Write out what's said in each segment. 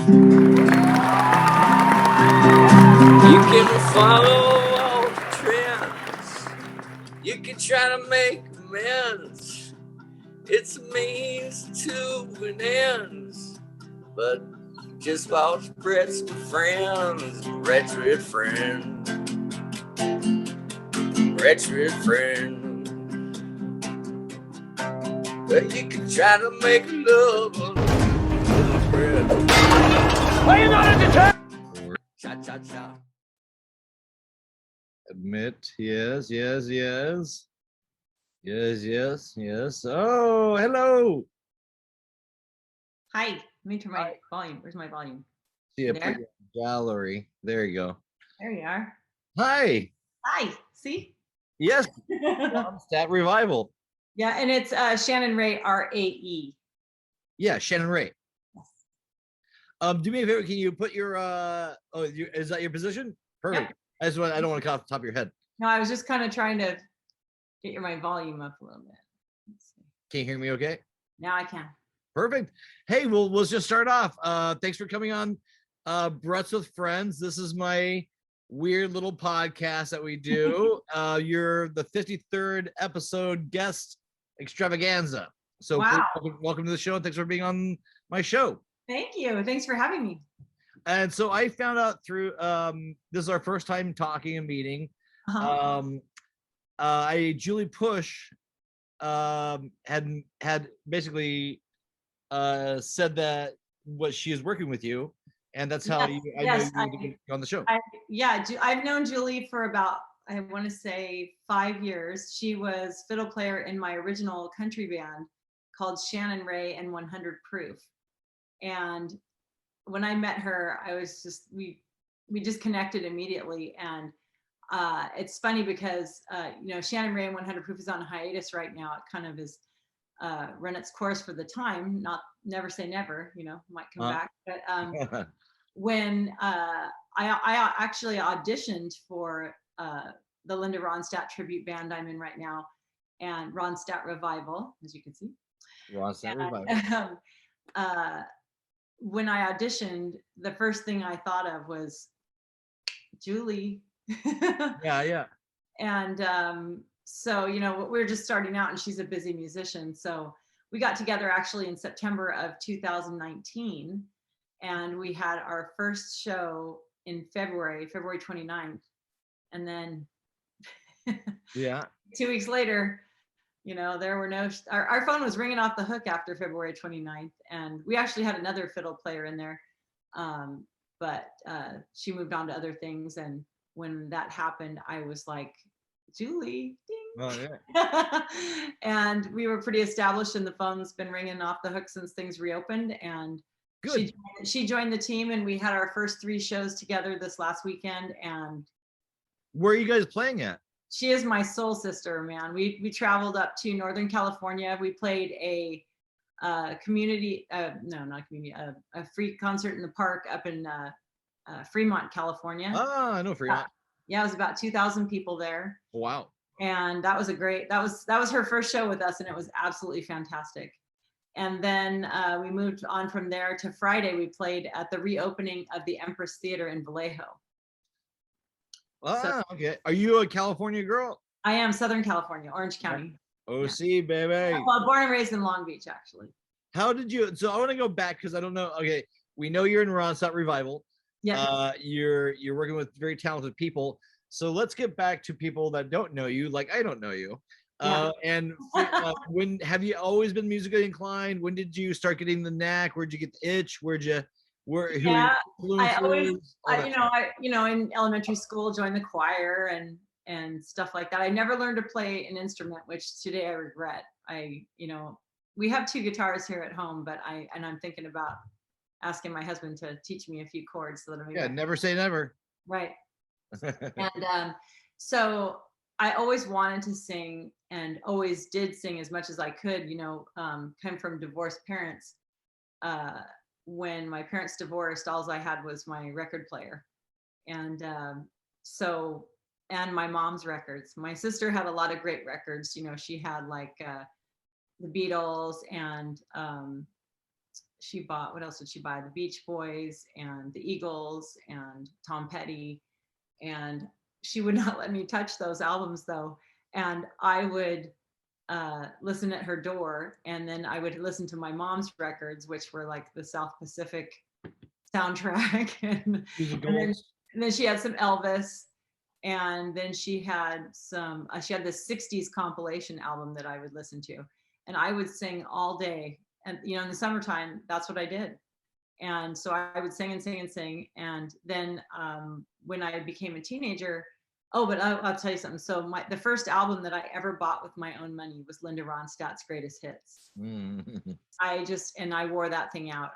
You can follow all the trends. You can try to make amends. It's a means to an end. But just lost Brett's friends. Wretched friend. Wretched friend. But you can try to make love with a friend. Are you not entertained? Cha cha cha. Admit, yes. Oh, hello. Hi. Let me turn my volume. Where's my volume? See it in gallery. There you go. There you are. Hi. Hi. See? Yes. Ronstadt Revival. Yeah, and it's Shannon Rae, R-A-E. Yeah, Shannon Rae. Yes. Do me a favor. Can you put your is that your position? Perfect. Yep. I don't want to cut off the top of your head. No, I was just kind of trying to get my volume up a little bit. Let's see. Can you hear me okay? Now I can. Perfect. Hey, well, let's just start off. Thanks for coming on Brutts with Friends. This is my weird little podcast that we do. You're the 53rd episode guest extravaganza. So wow. Welcome to the show, and thanks for being on my show. Thank you. Thanks for having me. And so I found out through this is our first time talking and meeting. Julie Push had basically said that what she is working with you, and that's how I know you on the show. I've known Julie for about, I want to say 5 years. She was fiddle player in my original country band called Shannon Rae and 100 Proof. And when I met her, I was just, we just connected immediately. And it's funny because, Shannon Rae and 100 Proof is on hiatus right now. It kind of is run its course for the time, never say never, might come back. But when I actually auditioned for the Linda Ronstadt tribute band I'm in right now, and Ronstadt Revival, as you can see. Ronstadt Revival. When I auditioned, the first thing I thought of was Julie. Yeah. And so, we're just starting out, and she's a busy musician. So we got together actually in September of 2019, and we had our first show in February 29th. And then 2 weeks later, there were our phone was ringing off the hook after February 29th. And we actually had another fiddle player in there. But she moved on to other things. And when that happened, I was like, Julie, ding. Oh, yeah. And we were pretty established, and the phone's been ringing off the hook since things reopened. And good. She joined the team, and we had our first 3 shows together this last weekend. And where are you guys playing at? She is my soul sister, man. We traveled up to Northern California. We played a community, a free concert in the park up in Fremont, California. Oh, I know Fremont. Yeah, it was about 2,000 people there. Wow. And that was that was her first show with us, and it was absolutely fantastic. And then we moved on from there to Friday. We played at the reopening of the Empress Theater in Vallejo. Okay. Are you a California girl? I am. Southern California, Orange County. OC, yeah. Baby. Well, born and raised in Long Beach, actually. How did you? So I want to go back because I don't know. Okay, we know you're in Ronstadt Revival. Yeah. You're working with very talented people. So let's get back to people that don't know you, like I don't know you. Yeah. And when have you always been musically inclined? When did you start getting the knack? Where'd you get the itch? I always, in elementary school, joined the choir and stuff like that. I never learned to play an instrument, which today I regret. We have 2 guitars here at home, but I'm thinking about asking my husband to teach me a few chords so that never say never. Right. And so I always wanted to sing, and always did sing as much as I could. Come from divorced parents. When my parents divorced, all I had was my record player. And and my mom's records. My sister had a lot of great records. She had like the Beatles and she bought, what else did she buy? The Beach Boys and the Eagles and Tom Petty. And she would not let me touch those albums though. And I would listen at her door, and then I would listen to my mom's records, which were like the South Pacific soundtrack. and then she had some Elvis, and then she had some, she had this 60s compilation album that I would listen to, and I would sing all day. And, you know, in the summertime, that's what I did. And so I would sing and sing and sing. And then when I became a teenager, but I'll tell you something. So the first album that I ever bought with my own money was Linda Ronstadt's Greatest Hits. I wore that thing out.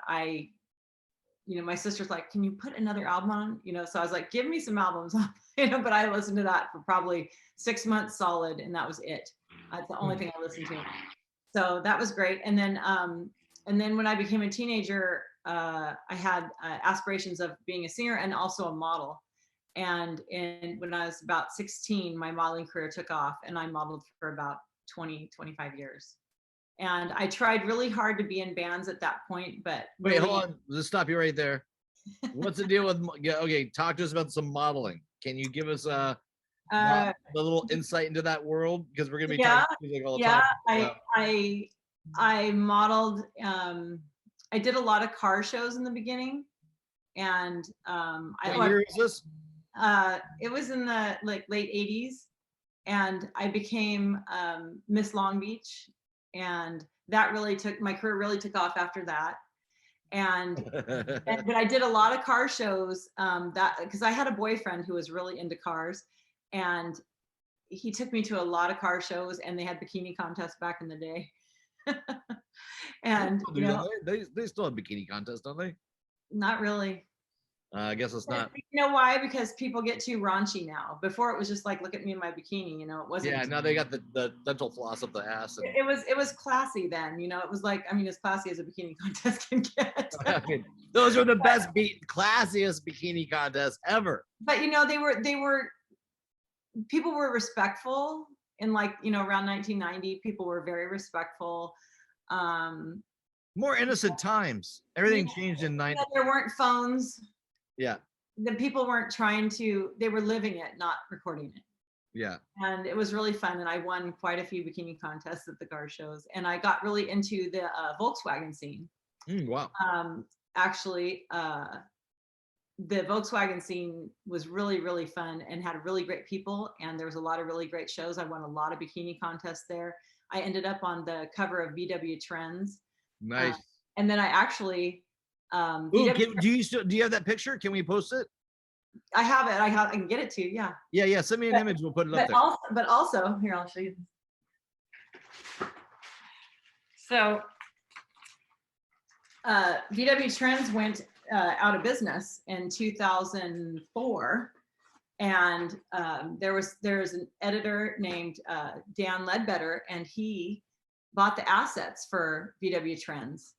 You know, my sister's like, can you put another album on? You know, so I was like, give me some albums, you know, but I listened to that for probably 6 months solid, and that was it. That's the only thing I listened to. So that was great. And then when I became a teenager, I had aspirations of being a singer and also a model. And when I was about 16, my modeling career took off, and I modeled for about 25 years. And I tried really hard to be in bands at that point, but wait, hold on. Let's stop you right there. What's the deal with, okay, talk to us about some modeling. Can you give us a little insight into that world? Because we're going to be talking music all the time. I modeled, I did a lot of car shows in the beginning. And what year is this? It was in the late 80s. And I became Miss Long Beach. And that really my career really took off after that. But I did a lot of car shows because I had a boyfriend who was really into cars, and he took me to a lot of car shows, and they had bikini contests back in the day. And you know, they still have bikini contests, don't they? Not really. I guess it's not. You know why? Because people get too raunchy now. Before it was just like, look at me in my bikini, you know, it wasn't. Yeah, now they got the dental floss up the ass. And... It was classy then, you know, it was like, I mean, as classy as a bikini contest can get. I mean, those were the best classiest bikini contests ever. But you know, people were respectful. In like, you know, around 1990, people were very respectful. More innocent times. Everything changed in 90. There weren't phones. Yeah. The people weren't trying to, they were living it, not recording it. Yeah. And it was really fun. And I won quite a few bikini contests at the car shows. And I got really into the Volkswagen scene. Wow. Actually, the Volkswagen scene was really, really fun and had really great people. And there was a lot of really great shows. I won a lot of bikini contests there. I ended up on the cover of VW Trends. Nice. And then I actually, do you have that picture? Can we post it? I have it. I can get it to you. Yeah. Yeah. Send me an image. We'll put it up there. But also, here, I'll show you. So, VW Trends went out of business in 2004, and there's an editor named Dan Ledbetter, and he bought the assets for VW Trends.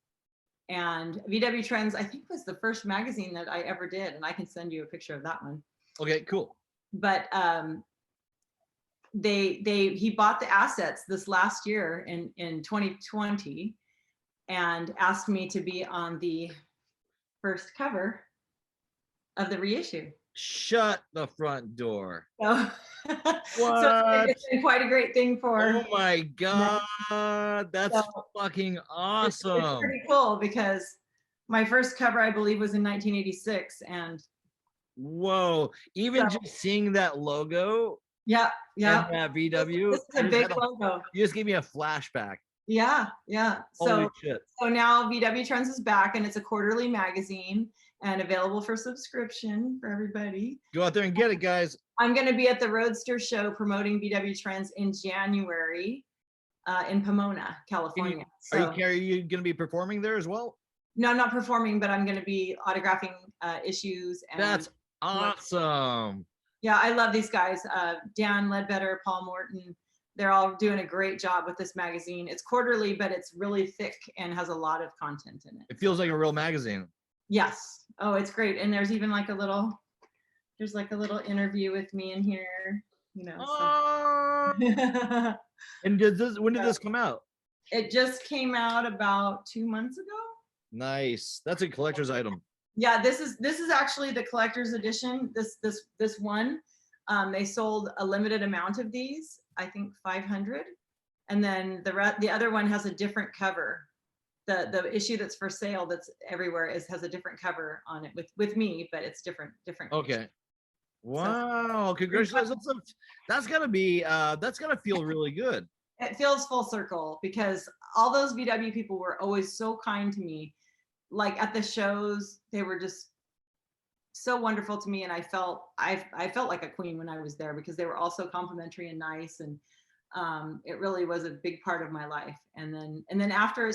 And VW Trends, I think, was the first magazine that I ever did, and I can send you a picture of that one. Okay, cool. But he bought the assets this last year in 2020, and asked me to be on the first cover of the reissue. Shut the front door. So, what? So it's been quite a great thing for. Oh my God, that's fucking awesome. It's pretty cool because my first cover, I believe, was in 1986, and. Whoa! Even just seeing that logo. Yeah. And that VW. This is a big logo. You just gave me a flashback. Yeah. Holy shit. So now VW Trends is back, and it's a quarterly magazine and available for subscription for everybody. Go out there and get it, guys. I'm going to be at the Roadster Show promoting VW Trends in January in Pomona, California. Are you going to be performing there as well? No, I'm not performing, but I'm going to be autographing issues. And that's awesome. Yeah, I love these guys. Dan Ledbetter, Paul Morton. They're all doing a great job with this magazine. It's quarterly, but it's really thick and has a lot of content in it. It feels like a real magazine. Yes. Oh, it's great. And there's even like a little interview with me in here, you know. So. And when did this come out? It just came out about 2 months ago. Nice. That's a collector's item. Yeah, this is actually the collector's edition. This one, they sold a limited amount of these, I think 500, and then the other one has a different cover. The issue that's for sale that's everywhere has a different cover on it with me, but it's different. Okay. Wow, congratulations. That's gotta feel really good. It feels full circle because all those VW people were always so kind to me. Like at the shows, they were just so wonderful to me, and I felt like a queen when I was there because they were all so complimentary and nice, and it really was a big part of my life. And then after,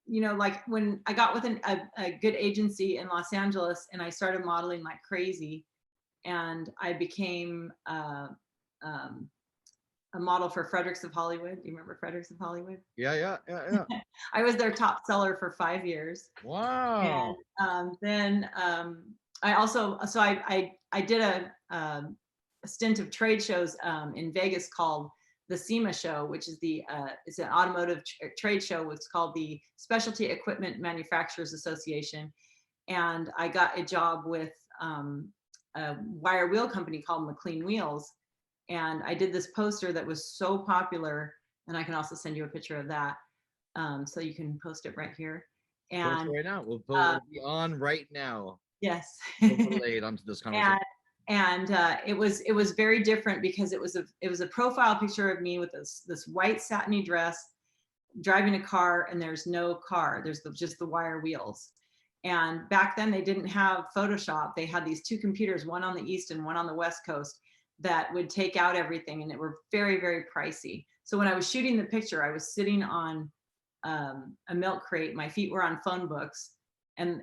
you know, like when I got with a good agency in Los Angeles and I started modeling like crazy, and I became a model for Fredericks of Hollywood. Do you remember Fredericks of Hollywood? Yeah. I was their top seller for 5 years. Wow. And then I also, so I did a stint of trade shows in Vegas called the SEMA show, which is it's an automotive trade show. It's called the Specialty Equipment Manufacturers Association. And I got a job with a wire wheel company called McLean Wheels. And I did this poster that was so popular, and I can also send you a picture of that. So you can post it right here. And post it right now. We'll put it on right now. Yes. We'll put it onto this conversation. And it was very different because it was a profile picture of me with this white satiny dress, driving a car, and there's no car. There's just the wire wheels. And back then they didn't have Photoshop. They had these two computers, one on the East and one on the West Coast, that would take out everything, and it were very, very pricey. So when I was shooting the picture, I was sitting on a milk crate. My feet were on phone books, and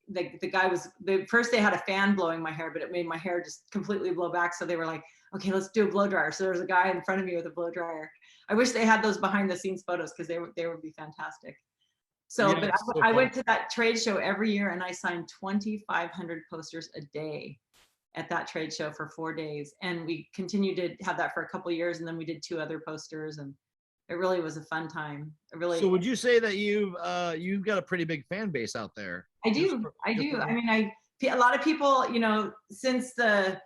the guy was, first they had a fan blowing my hair, but it made my hair just completely blow back. So they were like, okay, let's do a blow dryer. So there was a guy in front of me with a blow dryer. I wish they had those behind the scenes photos because they would be fantastic. So, yeah, but I went to that trade show every year, and I signed 2,500 posters a day at that trade show for 4 days. And we continued to have that for a couple of years. And then we did 2 other posters, and it really was a fun time. So would you say that you've got a pretty big fan base out there? I do. I mean, a lot of people, you know, since I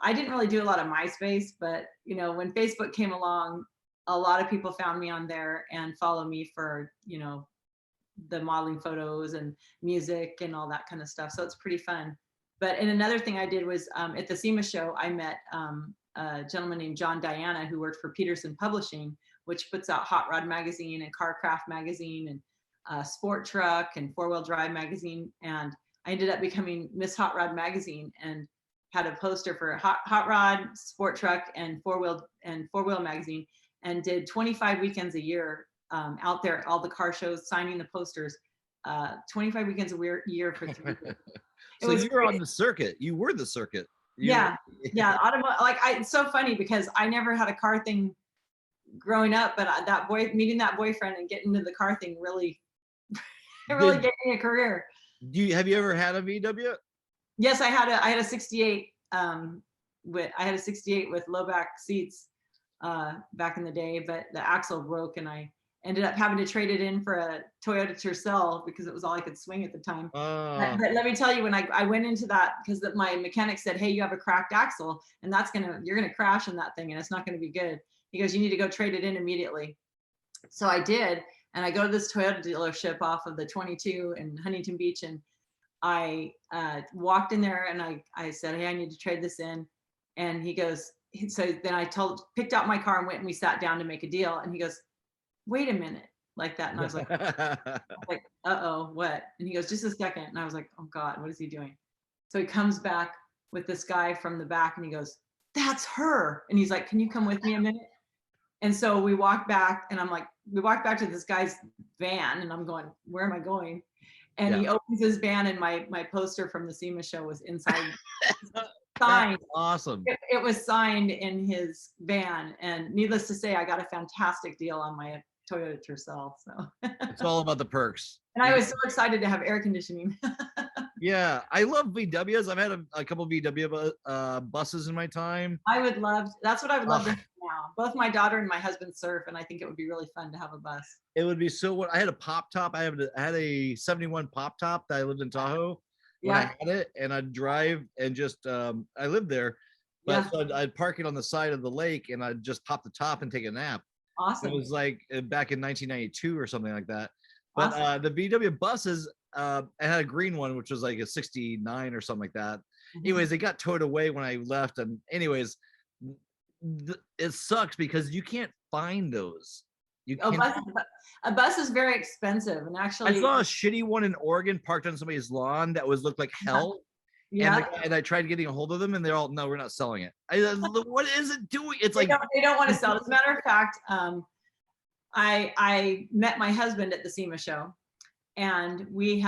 didn't really do a lot of MySpace, but you know, when Facebook came along, a lot of people found me on there and follow me for, you know, the modeling photos and music and all that kind of stuff. So it's pretty fun. And another thing I did was at the SEMA show, I met a gentleman named John Diana who worked for Peterson Publishing, which puts out Hot Rod Magazine and Carcraft Magazine and Sport Truck and Four Wheel Drive Magazine. And I ended up becoming Miss Hot Rod Magazine and had a poster for Hot Rod, Sport Truck, and Four Wheel Magazine, and did 25 weekends a year out there at all the car shows, signing the posters. 25 weekends a year for 3 years. So you were on the circuit. You were the circuit. Yeah. Like it's so funny because I never had a car thing growing up, but meeting that boyfriend and getting into the car thing really gave me a career. Have you ever had a VW? Yes, I had a 68 with low back seats back in the day, but the axle broke and I ended up having to trade it in for a Toyota Tercel because it was all I could swing at the time. But let me tell you, when I went into that, because my mechanic said, hey, you have a cracked axle and you're gonna crash in that thing and it's not gonna be good. He goes, you need to go trade it in immediately. So I did, and I go to this Toyota dealership off of the 22 in Huntington Beach, and I walked in there and I said, hey, I need to trade this in. And he goes, so then I picked out my car and went and we sat down to make a deal. And he goes, wait a minute, like that. And I was like, uh-oh, what? And he goes, just a second. And I was like, oh God, what is he doing? So he comes back with this guy from the back and he goes, that's her. And he's like, can you come with me a minute? And so we walked back, and we walked back to this guy's van, and I'm going, where am I going? And he opens his van, and my poster from the SEMA show was inside. Signed. That's awesome. It was signed in his van, and needless to say, I got a fantastic deal on my Toyota Tercel. So it's all about the perks. And I was so excited to have air conditioning. Yeah, I love VWs. I've had a couple VW buses in my time. That's what I would love to have now. Both my daughter and my husband surf, and I think it would be really fun to have a bus. It would be so. What I had a pop top. I had a 71 pop top that I lived in Tahoe when I had it, and I'd drive and just I lived there, but so I'd park it on the side of the lake, and I'd just pop the top and take a nap. Awesome. It was like back in 1992 or something like that. But the VW buses, I had a green one, which was like a 69 or something like that. Anyways, they got towed away when I left. And anyways, it sucks because you can't find those. A bus is very expensive, and actually, I saw a shitty one in Oregon parked on somebody's lawn that looked like hell. Yeah. And I tried getting a hold of them, and they're all, no, we're not selling it. What is it doing? It's like they don't want to sell. As a matter of fact, I met my husband at the SEMA show, and we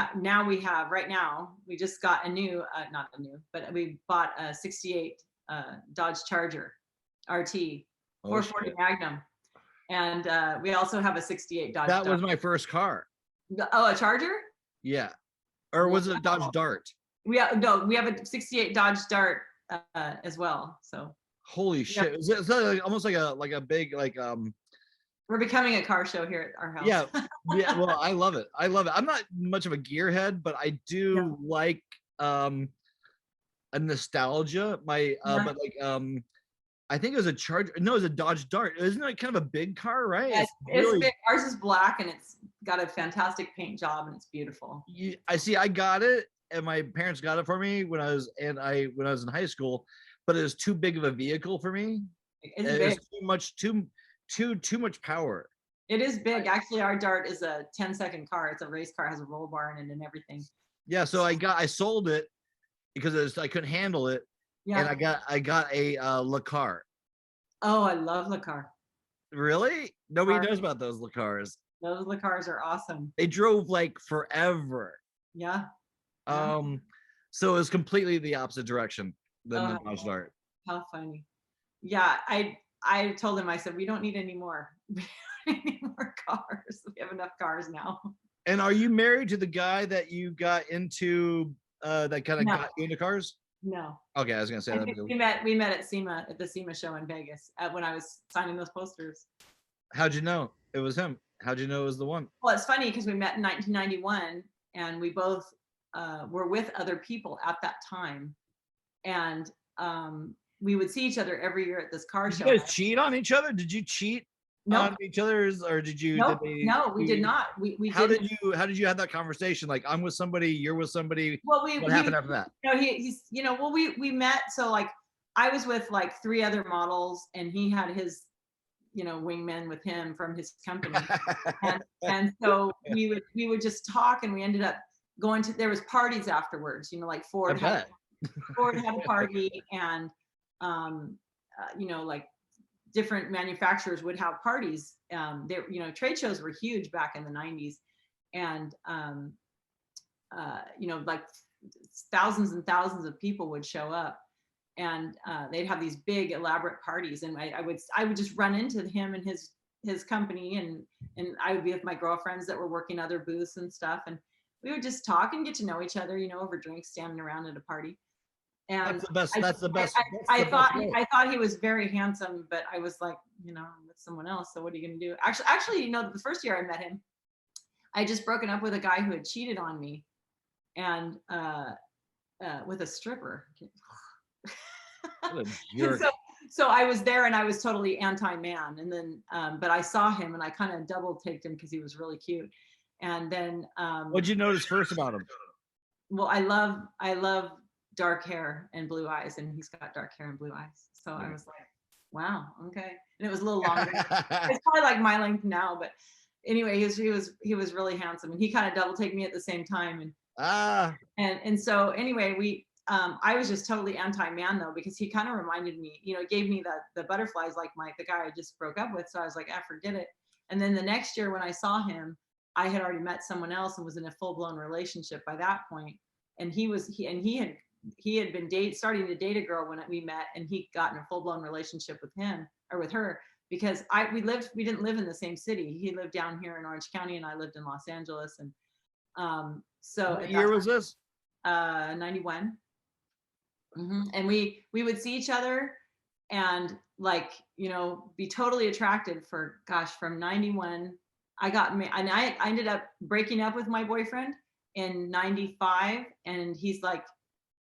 just got a new, not a new, but we bought a 68 Dodge Charger RT 440 Magnum. And we also have a 68 Dodge That Dart. was my first car. Oh, a Charger? Yeah. Or was it a Dodge Dart? We have a 68 Dodge Dart as well. So holy shit. It's like, almost like a big we're becoming a car show here at our house. Yeah. Well, I love it. I'm not much of a gearhead, but I do like a nostalgia. But like I think it was a Charger. No, it was a Dodge Dart. Isn't it kind of a big car, right? Yeah, it's big. Ours is black, and it's got a fantastic paint job, and it's beautiful. I got it, and my parents got it for me when I was in high school, but it was too big of a vehicle for me. It was too much power. It is big. Actually, our Dart is a 10-second car. It's a race car, has a roll bar in it and everything. Yeah, so I sold it because I couldn't handle it. Yeah. And I got a Le Car. Oh, I love Le Car. Really? Nobody knows about those Le Cars. Those Le Cars are awesome. They drove like forever. Yeah. So it was completely the opposite direction than the Dodge Dart. How funny. Yeah, I told him, I said, we don't need any more. We don't need any more cars. We have enough cars now. And are you married to the guy that you got into that kind of got you into cars? No. Okay, I was gonna say that. We met at SEMA, at the SEMA show in Vegas when I was signing those posters. How'd you know it was him? How'd you know it was the one? Well, it's funny because we met in 1991, and we both were with other people at that time, and we would see each other every year at this car show. You guys cheat on each other? Did you cheat on each other's, or did you? No, we did not. We how did you have that conversation? Like, I'm with somebody, you're with somebody. Well, what happened after that? He's we met. So like, I was with like 3 other models, and he had his wingmen with him from his company, and so we would just talk, and we ended up going to, there was parties afterwards. Like Ford had a party, and like different manufacturers would have parties. Trade shows were huge back in the 90s, and like thousands and thousands of people would show up, and they'd have these big elaborate parties, and I would just run into him and his company, and I would be with my girlfriends that were working other booths and stuff, and we would just talk and get to know each other, over drinks, standing around at a party. And that's the best. I thought he was very handsome, but I was like, I'm with someone else. So what are you going to do? Actually, the first year I met him, I had just broken up with a guy who had cheated on me, and with a stripper. So I was there, and I was totally anti-man. And then, but I saw him, and I kind of double taked him because he was really cute. And then, what'd you notice first about him? Well, I love dark hair and blue eyes, and he's got dark hair and blue eyes. So I was like, wow, okay. And it was a little longer. It's probably like my length now, but anyway, he was really handsome, and he kind of double take me at the same time. And so anyway, I was just totally anti-man though, because he kind of reminded me, gave me the butterflies like the guy I just broke up with. So I was like, forget it. And then the next year when I saw him, I had already met someone else and was in a full-blown relationship by that point. And he had been starting to date a girl when we met, and he got in a full-blown relationship with him or with her, because we didn't live in the same city. He lived down here in Orange County, and I lived in Los Angeles. And so what year was this? 91. And we would see each other, and like, you know, be totally attracted for, gosh, from 91. I ended up breaking up with my boyfriend in 95. And he's like,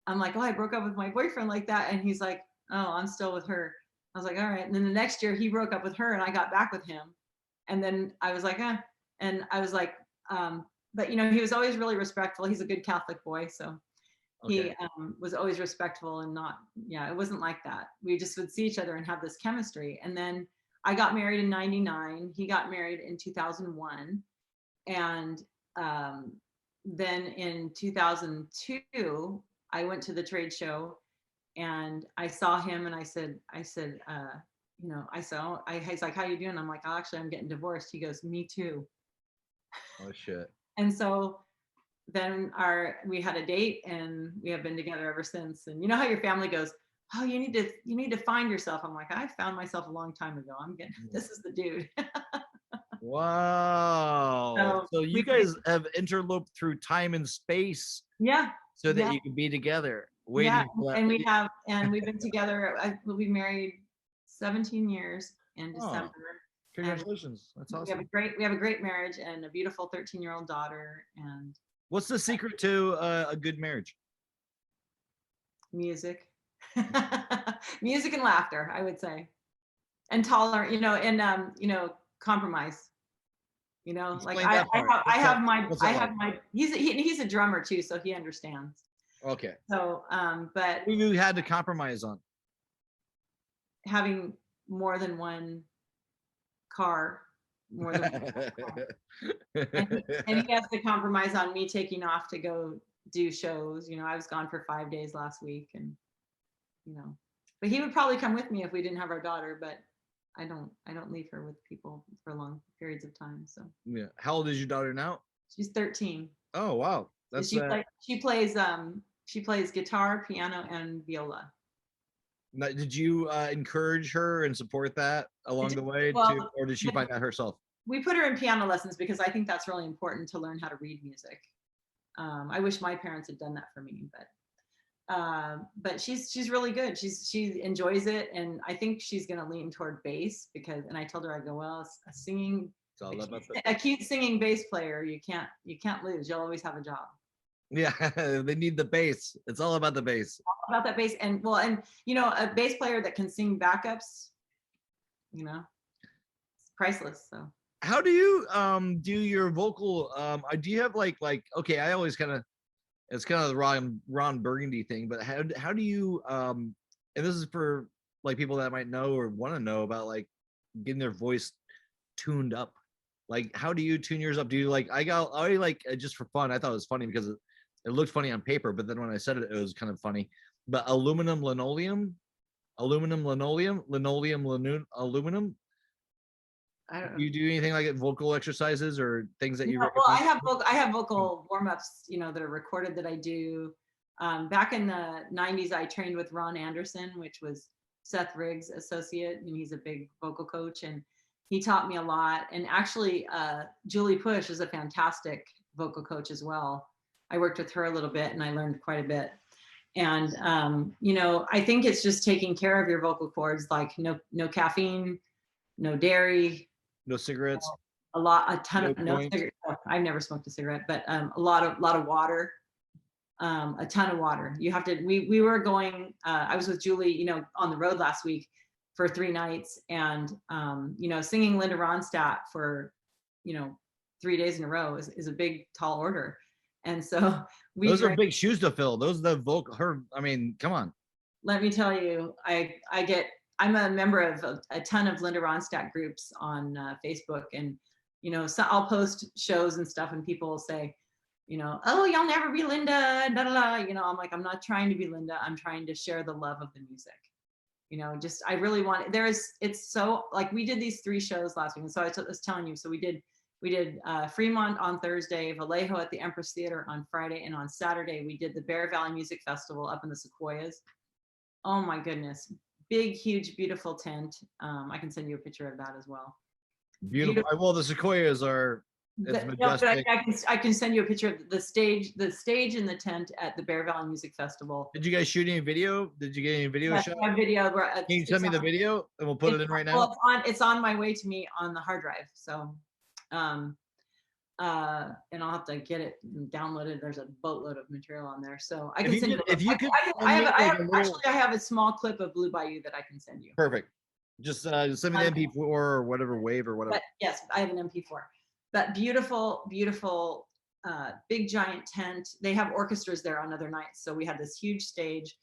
I'm like, oh, I broke up with my boyfriend like that. And he's like, oh, I'm still with her. I was like, all right. And then the next year he broke up with her and I got back with him. And then I was like, and I was like, but you know, he was always really respectful. He's a good Catholic boy. So Okay. he was always respectful and not, yeah, it wasn't like that. We just would see each other and have this chemistry. And then I got married in 99. He got married in 2001. And then in 2002, I went to the trade show and I saw him and I said, you know, he's like, how you doing? I'm like, oh, actually, I'm getting divorced. He goes, me too. Oh shit. And so then we had a date and we have been together ever since. And you know how your family goes, oh, you need to find yourself. I'm like, I found myself a long time ago. This is the dude. Wow. So you guys have interloped through time and space Yeah. so that Yeah. you can be together. Yeah. Waiting for that. And we've been together. We'll be married 17 years in Oh, December. congratulations. That's awesome. We have a great marriage and a beautiful 13-year-old daughter and What's the secret to a good marriage? music. Music and laughter, I would say. And tolerant, you know, and you know, compromise. You know, Explain like that part. I have my he's a drummer too, so he understands. Okay. So but What you had to compromise on? having more than one car, more than one car. And he has to compromise on me taking off to go do shows. You know, I was gone for 5 days last week and you know, but he would probably come with me if we didn't have our daughter, but I don't leave her with people for long periods of time. So Yeah. How old is your daughter now? she's 13. Oh wow. That's She plays guitar, piano, and viola. did you encourage her and support that along the way too, or did she find that herself? We put her in piano lessons because I think that's really important to learn how to read music. I wish my parents had done that for me, but she's really good. She enjoys it, and I think she's going to lean toward bass because. And I told her, I go, well, a singing, a cute singing bass player, you can't lose. You'll always have a job. Yeah, they need the bass. It's all about the bass. All about that bass, and you know, a bass player that can sing backups, you know, it's priceless. So. How do you do your vocal? Do you have like okay? I always kind of, it's kind of the Ron Burgundy thing, but how do you and this is for like people that might know or want to know about like getting their voice tuned up. Like, how do you tune yours up? Do you like just for fun? I thought it was funny because it looked funny on paper, but then when I said it, it was kind of funny. But aluminum. I don't know. Do you do anything like vocal exercises or things that you well, I have vocal warm-ups, you know, that are recorded that I do. Back in the 90s, I trained with Ron Anderson, which was Seth Riggs' associate, and he's a big vocal coach, and he taught me a lot. And actually, Julie Push is a fantastic vocal coach as well. I worked with her a little bit and I learned quite a bit. And, you know, I think it's just taking care of your vocal cords, like no caffeine, no dairy, no cigarettes, a ton of cigarettes. I've never smoked a cigarette, but a lot of water, a ton of water. You have to, we were going, I was with Julie, you know, on the road last week for 3 nights and, you know, singing Linda Ronstadt for, you know, 3 days in a row is a big, tall order. And so those are big shoes to fill. Those are the vocal, I mean, come on. Let me tell you, I'm a member of a ton of Linda Ronstadt groups on Facebook, and you know, so I'll post shows and stuff, and people will say, you know, oh, you'll never be Linda, da da da. You know, I'm like, I'm not trying to be Linda. I'm trying to share the love of the music. You know, just I really want. It's so like we did these 3 shows last week, and so I was telling you. So we did Fremont on Thursday, Vallejo at the Empress Theater on Friday, and on Saturday we did the Bear Valley Music Festival up in the Sequoias. Oh my goodness. Big, huge, beautiful tent. I can send you a picture of that as well. Beautiful. Well, the Sequoias are It's No, but majestic. I can send you a picture of the stage and the tent at the Bear Valley Music Festival. Did you guys shoot any video? Did you get any video Yes, shot? I have video where Can you send me the video and we'll put it in right now? well, it's on my way to me on the hard drive. So, and I'll have to get it downloaded. There's a boatload of material on there, so I can send you. If you could, Actually, I have a small clip of Blue Bayou that I can send you. Perfect. Just send me the MP4 or whatever, wave or whatever. But yes, I have an MP4. But beautiful, beautiful, big giant tent. They have orchestras there on other nights, so we had this huge stage,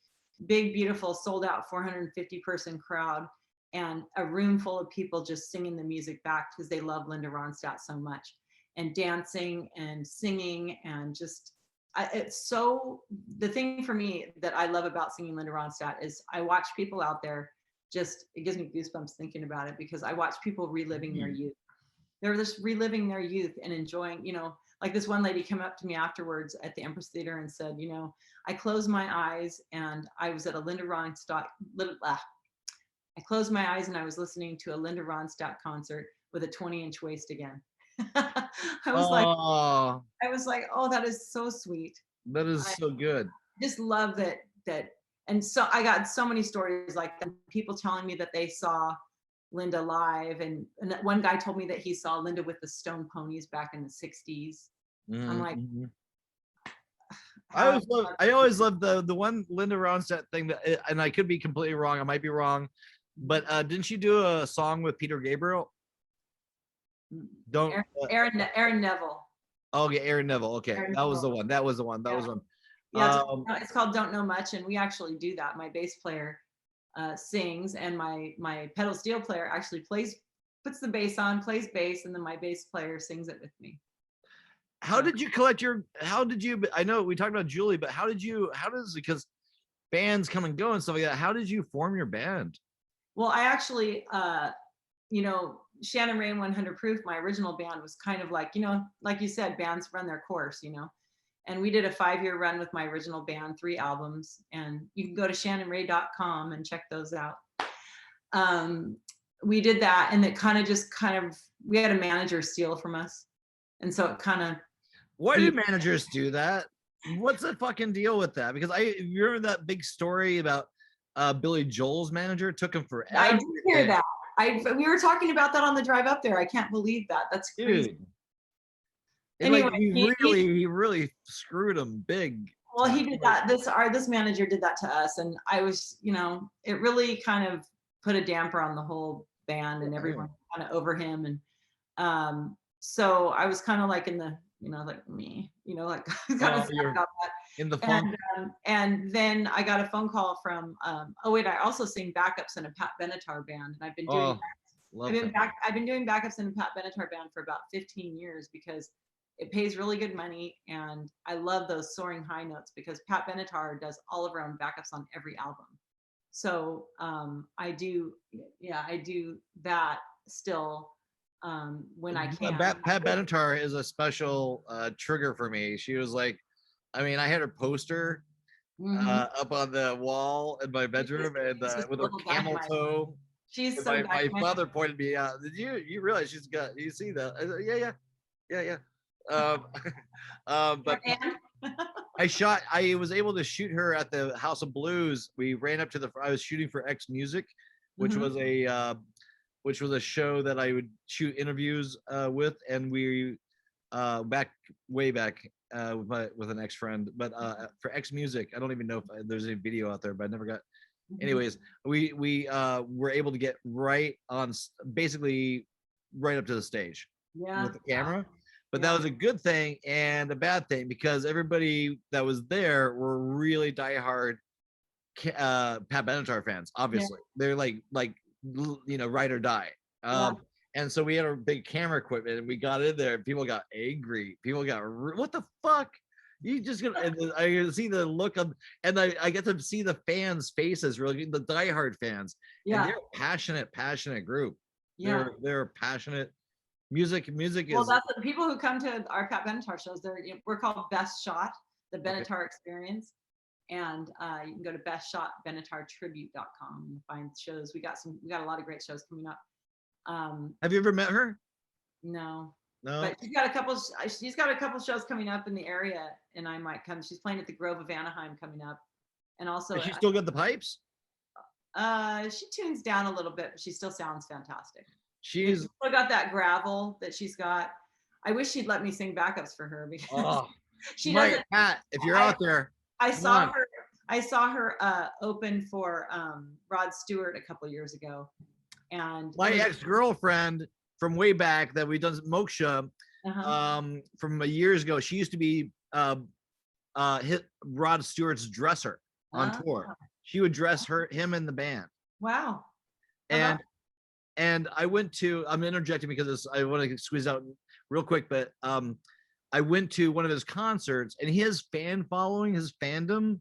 big, beautiful, sold out 450 person crowd, and a room full of people just singing the music back because they love Linda Ronstadt so much, and dancing and singing, and just it's so, the thing for me that I love about singing Linda Ronstadt is I watch people out there, just, it gives me goosebumps thinking about it, because I watch people reliving their youth. They're just reliving their youth and enjoying, you know, like this one lady came up to me afterwards at the Empress Theater and said, you know, I closed my eyes and I was at a Linda Ronstadt, I closed my eyes and I was listening to a Linda Ronstadt concert with a 20-inch waist again. I was like, oh, that is so sweet. That is so good. Just love that. And so I got so many stories like that. People telling me that they saw Linda live, and one guy told me that he saw Linda with the Stone Ponies back in the 60s. I'm like, I always loved the one Linda Ronstadt thing that, and I could be completely wrong, I might be wrong, but didn't she do a song with Peter Gabriel? Aaron Neville. Okay, Aaron Neville. Okay, that was the one. That was one. Yeah, it's called Don't Know Much, and we actually do that. My bass player sings, and my pedal steel player actually puts the bass on, plays bass, and then my bass player sings it with me. How did you collect I know we talked about Julie, but because bands come and go and stuff like that, how did you form your band? Well, I actually, you know, Shannon Rae and 100 Proof, my original band, was kind of like, you know, like you said, bands run their course, you know, and we did a 5-year run with my original band, 3 albums, and you can go to shannonrae.com and check those out. We did that, and it we had a manager steal from us, and so it kind of. Why do managers do that? What's the fucking deal with that? Because you remember that big story about Billy Joel's manager took him forever. I did hear that. We were talking about that on the drive up there. I can't believe that. That's crazy. Dude. Anyway, like, he really screwed him big. Well, he did that. This manager did that to us, and I was, you know, it really kind of put a damper on the whole band, and everyone kind of over him, and so I was kind of like in the, you know, like me, you know, like kind of sad about that. In the funk. And then I got a phone call from I also sing backups in a Pat Benatar band, and I've been doing I've been doing backups in a Pat Benatar band for about 15 years because it pays really good money, and I love those soaring high notes because Pat Benatar does all of her own backups on every album. So I do that still when I can. Pat Benatar is a special trigger for me. She was like, I mean, I had her poster up on the wall in my bedroom, and with her camel toe. She's so my father pointed me out. Did you realize she's got? You see that? I said, yeah. But I was able to shoot her at the House of Blues. We ran up to I was shooting for X Music, which was a show that I would shoot interviews with, and we way back with an ex-friend, but for X Music, I don't even know if there's any video out there, but I never got. Anyways, we were able to get basically right up to the stage with the camera. But that was a good thing and a bad thing, because everybody that was there were really diehard Pat Benatar fans. Obviously, they're like you know, ride or die. And so we had our big camera equipment, and we got in there, and people got angry. People got, what the fuck? You just gonna? And I see the look of, and I get to see the fans' faces, really, the diehard fans. Yeah, and they're a passionate group. Yeah, they're passionate. Music is. Well, that's the people who come to our Pat Benatar shows. We're called Best Shot, the Benatar Experience, and you can go to bestshotbenatartribute.com and find shows. We got a lot of great shows coming up. Have you ever met her? No. No. But she's got a couple shows coming up in the area, and I might come. She's playing at the Grove of Anaheim coming up, and also Has she still got the pipes? she tunes down a little bit, but she still sounds fantastic. She's still got that gravel that she's got. I wish she'd let me sing backups for her because she doesn't. Pat, if you're out there, I saw her open for Rod Stewart a couple years ago, and my ex-girlfriend from way back that we done Moksha from years ago. She used to be hit Rod Stewart's dresser on tour. She would dress him and the band. Wow. And I went to, I'm interjecting because I want to squeeze out real quick, but I went to one of his concerts, and his fan following, his fandom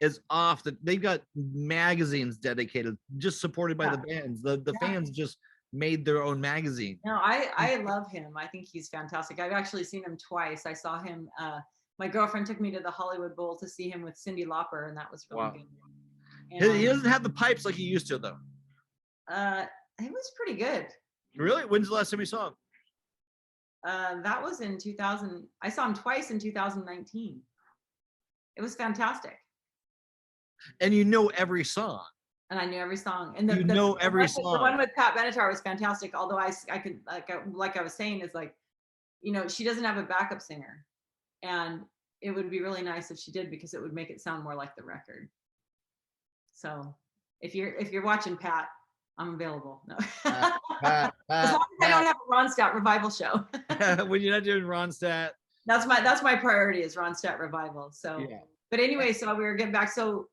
is off. They've got magazines dedicated, just supported by the bands. The fans just made their own magazine. No, I love him. I think he's fantastic. I've actually seen him twice. I saw him, my girlfriend took me to the Hollywood Bowl to see him with Cyndi Lauper, and that was really good. And, he doesn't have the pipes like he used to, though. It was pretty good. Really? When's the last time you saw him? That was in 2000. I saw him twice in 2019. It was fantastic. And you know every song. And I knew every song. And every song. The one with Pat Benatar was fantastic. Although I could, like I was saying, is like, she doesn't have a backup singer, and it would be really nice if she did, because it would make it sound more like the record. So if you're watching, Pat, I'm available. No. As long as I don't have a Ronstadt revival show. When you're not doing Ronstadt. That's my priority, is Ronstadt revival. So, but anyway, so we were getting back. So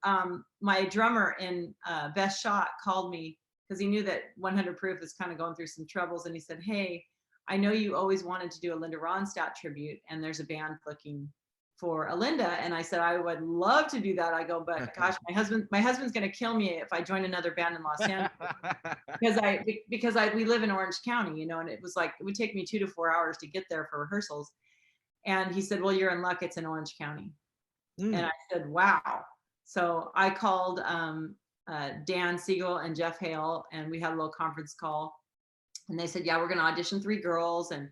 my drummer in Best Shot called me because he knew that 100 Proof is kind of going through some troubles. And he said, hey, I know you always wanted to do a Linda Ronstadt tribute, and there's a band looking for a Linda. And I said, I would love to do that. I go, but gosh, my husband's going to kill me if I join another band in Los Angeles because we live in Orange County, and it was like, it would take me 2 to 4 hours to get there for rehearsals. And he said, well, you're in luck. It's in Orange County. And I said, wow. So I called Dan Siegel and Jeff Hale, and we had a little conference call, and they said, yeah, we're going to audition 3 girls, and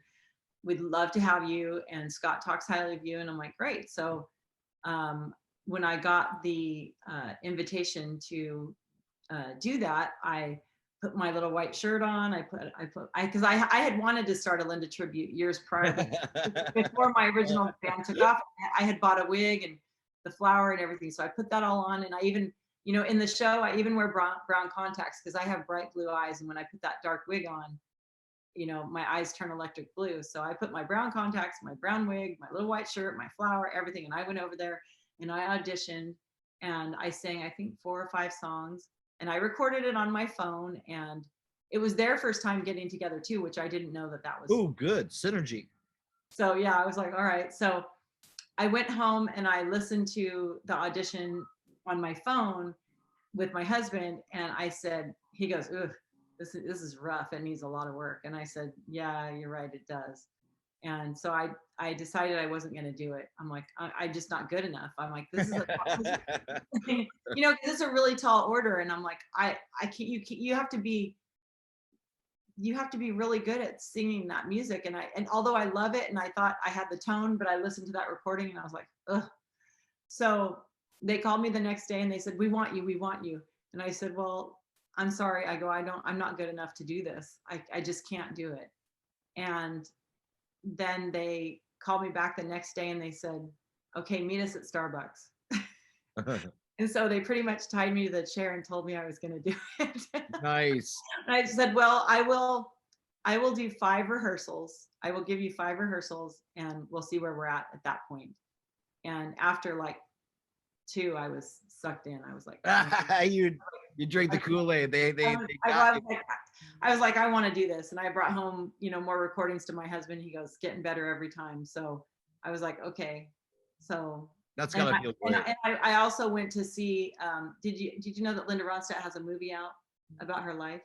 we'd love to have you, and Scott talks highly of you. And I'm like, great. So when I got the invitation to do that, I put my little white shirt on. Because I had wanted to start a Linda tribute years prior, before my original band took off. I had bought a wig and the flower and everything. So I put that all on, and I even, in the show, I even wear brown contacts because I have bright blue eyes. And when I put that dark wig on, my eyes turn electric blue. So I put my brown contacts, my brown wig, my little white shirt, my flower, everything. And I went over there and I auditioned, and I sang, I think 4 or 5 songs, and I recorded it on my phone. And it was their first time getting together too, which I didn't know that was. Oh, good synergy. So yeah, I was like, all right. So I went home and I listened to the audition on my phone with my husband, and I said, he goes, ugh, this is rough. It needs a lot of work. And I said, yeah, you're right, it does. And so I decided I wasn't going to do it. I'm like, I'm just not good enough. I'm like, this is this is a really tall order. And I'm like, I can't, you have to be really good at singing that music. And although I love it, and I thought I had the tone, but I listened to that recording and I was like, ugh. So they called me the next day and they said, we want you. And I said, well, I'm sorry. I go, I'm not good enough to do this. I just can't do it. And then they called me back the next day and they said, okay, meet us at Starbucks. And so they pretty much tied me to the chair and told me I was going to do it. Nice. And I said, well, I will do 5 rehearsals. I will give you 5 rehearsals, and we'll see where we're at that point. And after like 2, I was sucked in. I was like, you drink the Kool-Aid. I was like, I want to do this. And I brought home, more recordings to my husband. He goes, getting better every time. So I was like, okay. So that's gotta feel great. And I also went to see, did you know that Linda Ronstadt has a movie out about her life?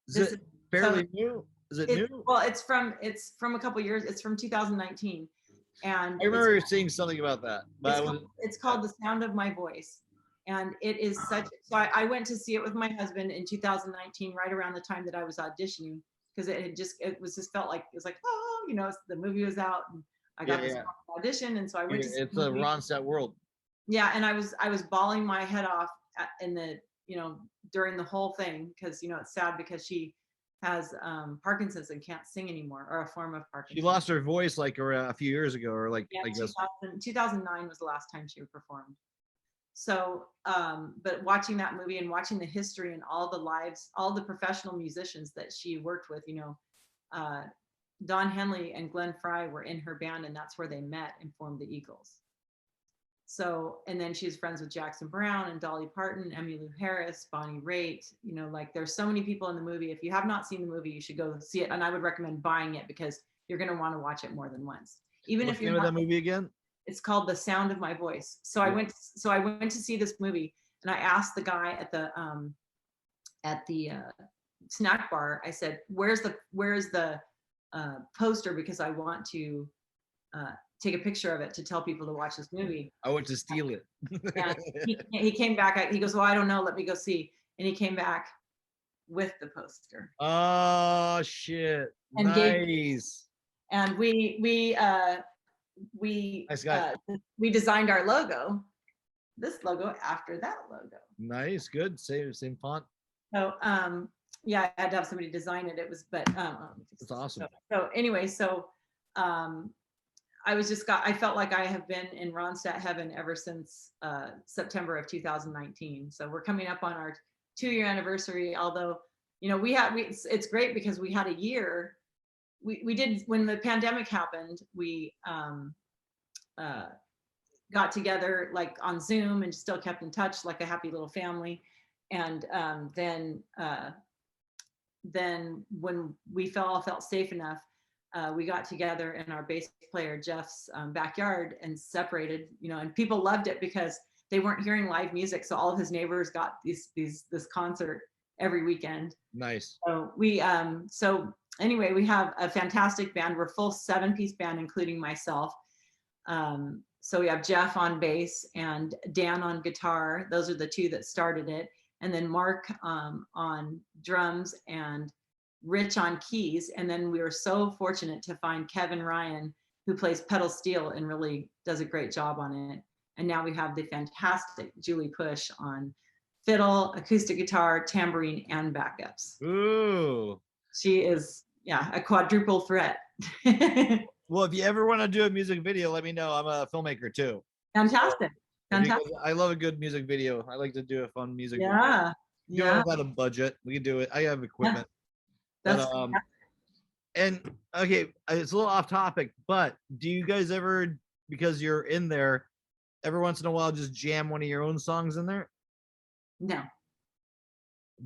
Is it fairly new? Is it new? Well, it's from a couple years. It's from 2019. And I remember seeing something about that. But it's called The Sound of My Voice. And it is so I went to see it with my husband in 2019, right around the time that I was auditioning. because it was just felt like it was like, oh, you know, the movie was out and I got this audition, and so I went to see It's the a movie. Ronstadt world. Yeah, and I was bawling my head off in the, you know, during the whole thing, because, you know, it's sad because she has Parkinson's and can't sing anymore, or a form of Parkinson's. She lost her voice like a few years ago, or like, yeah, I guess 2009 was the last time she performed. So, but watching that movie and watching the history and all the lives, all the professional musicians that she worked with, you know, Don Henley and Glenn Frey were in her band, and that's where they met and formed the Eagles. So, and then she's friends with Jackson Browne and Dolly Parton, Emmylou Harris, Bonnie Raitt, you know, like there's so many people in the movie. If you have not seen the movie, you should go see it. And I would recommend buying it because you're going to want to watch it more than once. Even what's if the you're name of not, that movie again? it's called The Sound of My Voice. So I went to see this movie, and I asked the guy at the snack bar, I said, where's the poster, because I want to take a picture of it to tell people to watch this movie. I went to steal it. And he came back. He goes, well, I don't know. Let me go see. And he came back with the poster. Oh shit! And nice. And we designed our logo, this logo, after that logo. Nice, good. Same font. So yeah, I had to have somebody design it. It was, but it's awesome. So anyway, so I felt like I have been in Ronstadt heaven ever since September of 2019. So we're coming up on our 2-year anniversary. Although, you know, it's great because we had a year. We did, when the pandemic happened, we got together like on Zoom and still kept in touch like a happy little family. And then when we all felt safe enough, we got together in our bass player Jeff's backyard and separated, you know, and people loved it because they weren't hearing live music. So all of his neighbors got this concert every weekend. Nice. So so anyway, we have a fantastic band. We're a full 7-piece band, including myself. So we have Jeff on bass and Dan on guitar. Those are the two that started it. And then Mark on drums and Rich on keys. And then we were so fortunate to find Kevin Ryan, who plays pedal steel and really does a great job on it. And now we have the fantastic Julie Push on fiddle, acoustic guitar, tambourine, and backups. Ooh. She is, yeah, a quadruple threat. Well, if you ever want to do a music video, let me know. I'm a filmmaker too. Fantastic. Fantastic. I love a good music video. I like to do a fun music video. Yeah. Yeah. Without a budget, we can do it. I have equipment. Yeah. That's and okay, it's a little off topic, but do you guys ever, because you're in there, every once in a while just jam one of your own songs in there? No.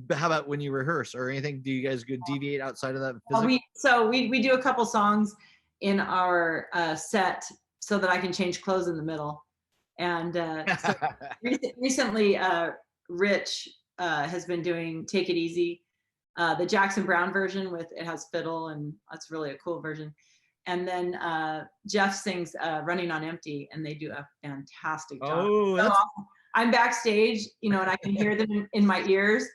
But how about when you rehearse or anything? Do you guys go deviate outside of that? We do a couple songs in our set so that I can change clothes in the middle. And so recently, Rich has been doing "Take It Easy," the Jackson Browne version it has fiddle, and that's really a cool version. And then Jeff sings "Running on Empty," and they do a fantastic job. Oh, so I'm backstage, you know, and I can hear them in my ears.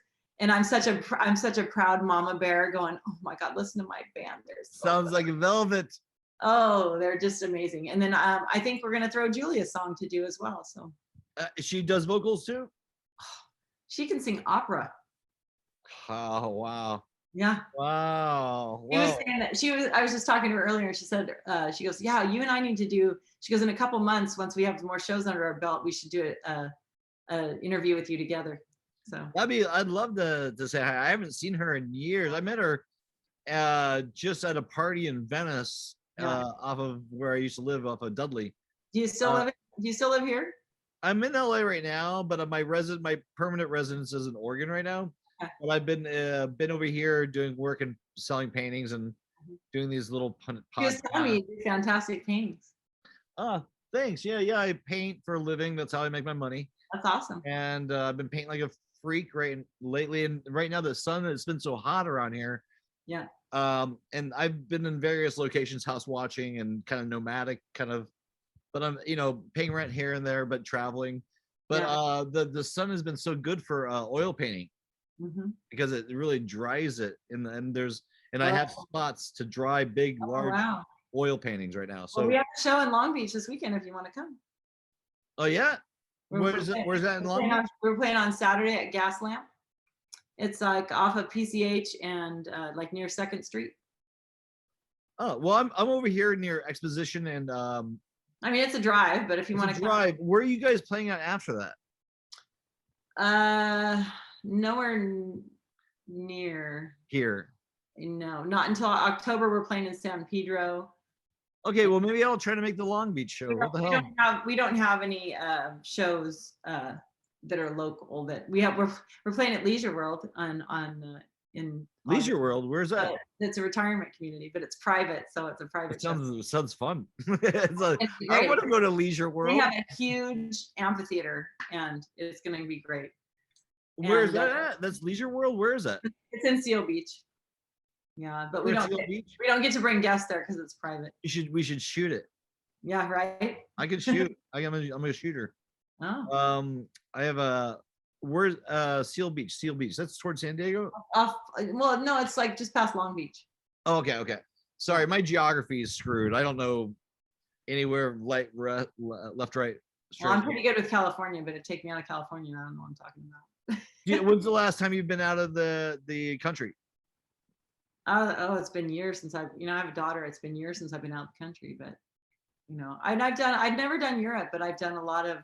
And I'm such a proud mama bear going, oh my God, listen to my band. Sounds like Velvet. Oh, they're just amazing. And then I think we're going to throw Julie a song to do as well. So she does vocals too? She can sing opera. Oh, wow. Yeah. Wow. She was saying that I was just talking to her earlier. She said, she goes, yeah, you and I need to do, she goes, in a couple months, once we have more shows under our belt, we should do an interview with you together. So I'd love to say hi. I haven't seen her in years. I met her just at a party in Venice, off of where I used to live, off of Dudley. Do you still live here? I'm in LA right now, but my permanent residence is in Oregon right now. Okay. But I've been over here doing work and selling paintings and doing these little Just tell me, you do fantastic paintings. Thanks. Yeah. I paint for a living. That's how I make my money. That's awesome. And I've been painting like a freak lately, and right now the sun, it's been so hot around here. Yeah. And I've been in various locations, house watching and kind of nomadic but I'm, you know, paying rent here and there, but traveling. But the sun has been so good for oil painting, because it really dries it, and and I have spots to dry big, large wow. oil paintings right now. Well, So we have a show in Long Beach this weekend if you want to come. oh yeah, We're where's it? playing- Where's that in we're Long playing Beach? on- We're playing on Saturday at Gaslamp. It's like off of PCH and like near 2nd Street. Oh well, I'm over here near Exposition and I mean, it's a drive, but if you it's a want to drive. Where are you guys playing at after that? nowhere near. Here. No, not until October. We're playing in San Pedro. Okay, well maybe I'll try to make the Long Beach show. What the hell? We don't have any shows that are local that we have. We're playing at Leisure World in Leisure World. Where's that? It's a retirement community, but it's private, so it's a private show. Sounds fun. It's like, It's I great. want to go to Leisure We World. have a huge amphitheater, and it's going to be great. Where's and, that at? That's Leisure World. Where is that? It's in Seal Beach. Yeah, but we Where's don't Seal get, Beach? we don't get to bring guests there because it's private. We should shoot it. Yeah, right. I can shoot. I'm a shooter. Oh, I have a where's Seal Beach. That's towards San Diego. well, no, it's like just past Long Beach. Oh, okay. Sorry, my geography is screwed. I don't know anywhere left, right. Well, I'm pretty good with California, but it'd take me out of California, and I don't know what I'm talking about. Yeah, when's the last time you've been out of the country? It's been years since I have a daughter. It's been years since I've been out of the country, but I've never done Europe, but I've done a lot of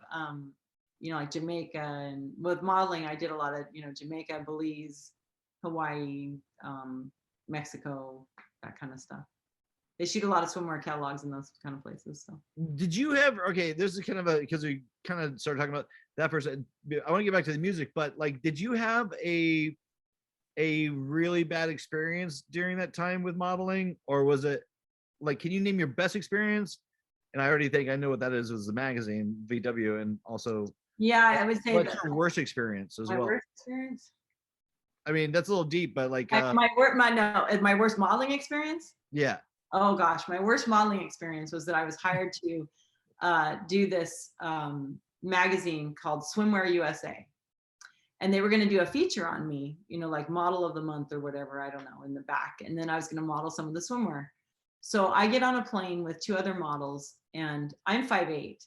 like Jamaica, and with modeling I did a lot of Jamaica, Belize, Hawaii, Mexico, that kind of stuff. They shoot a lot of swimwear catalogs in those kind of places. So Did you have this is kind of because we kind of started talking about that person. I want to get back to the music, but like, did you have a really bad experience during that time with modeling, or was it like, can you name your best experience? And I already think I know what that is. Was the magazine VW, and also yeah, I would say what's your worst experience as well? Worst experience. I mean, that's a little deep, but like My worst modeling experience. yeah. Oh gosh, my worst modeling experience was that I was hired to do this magazine called Swimwear USA. And they were going to do a feature on me, like model of the month or whatever, I don't know, in the back. And then I was going to model some of the swimwear. So I get on a plane with 2 other models, and I'm 5'8",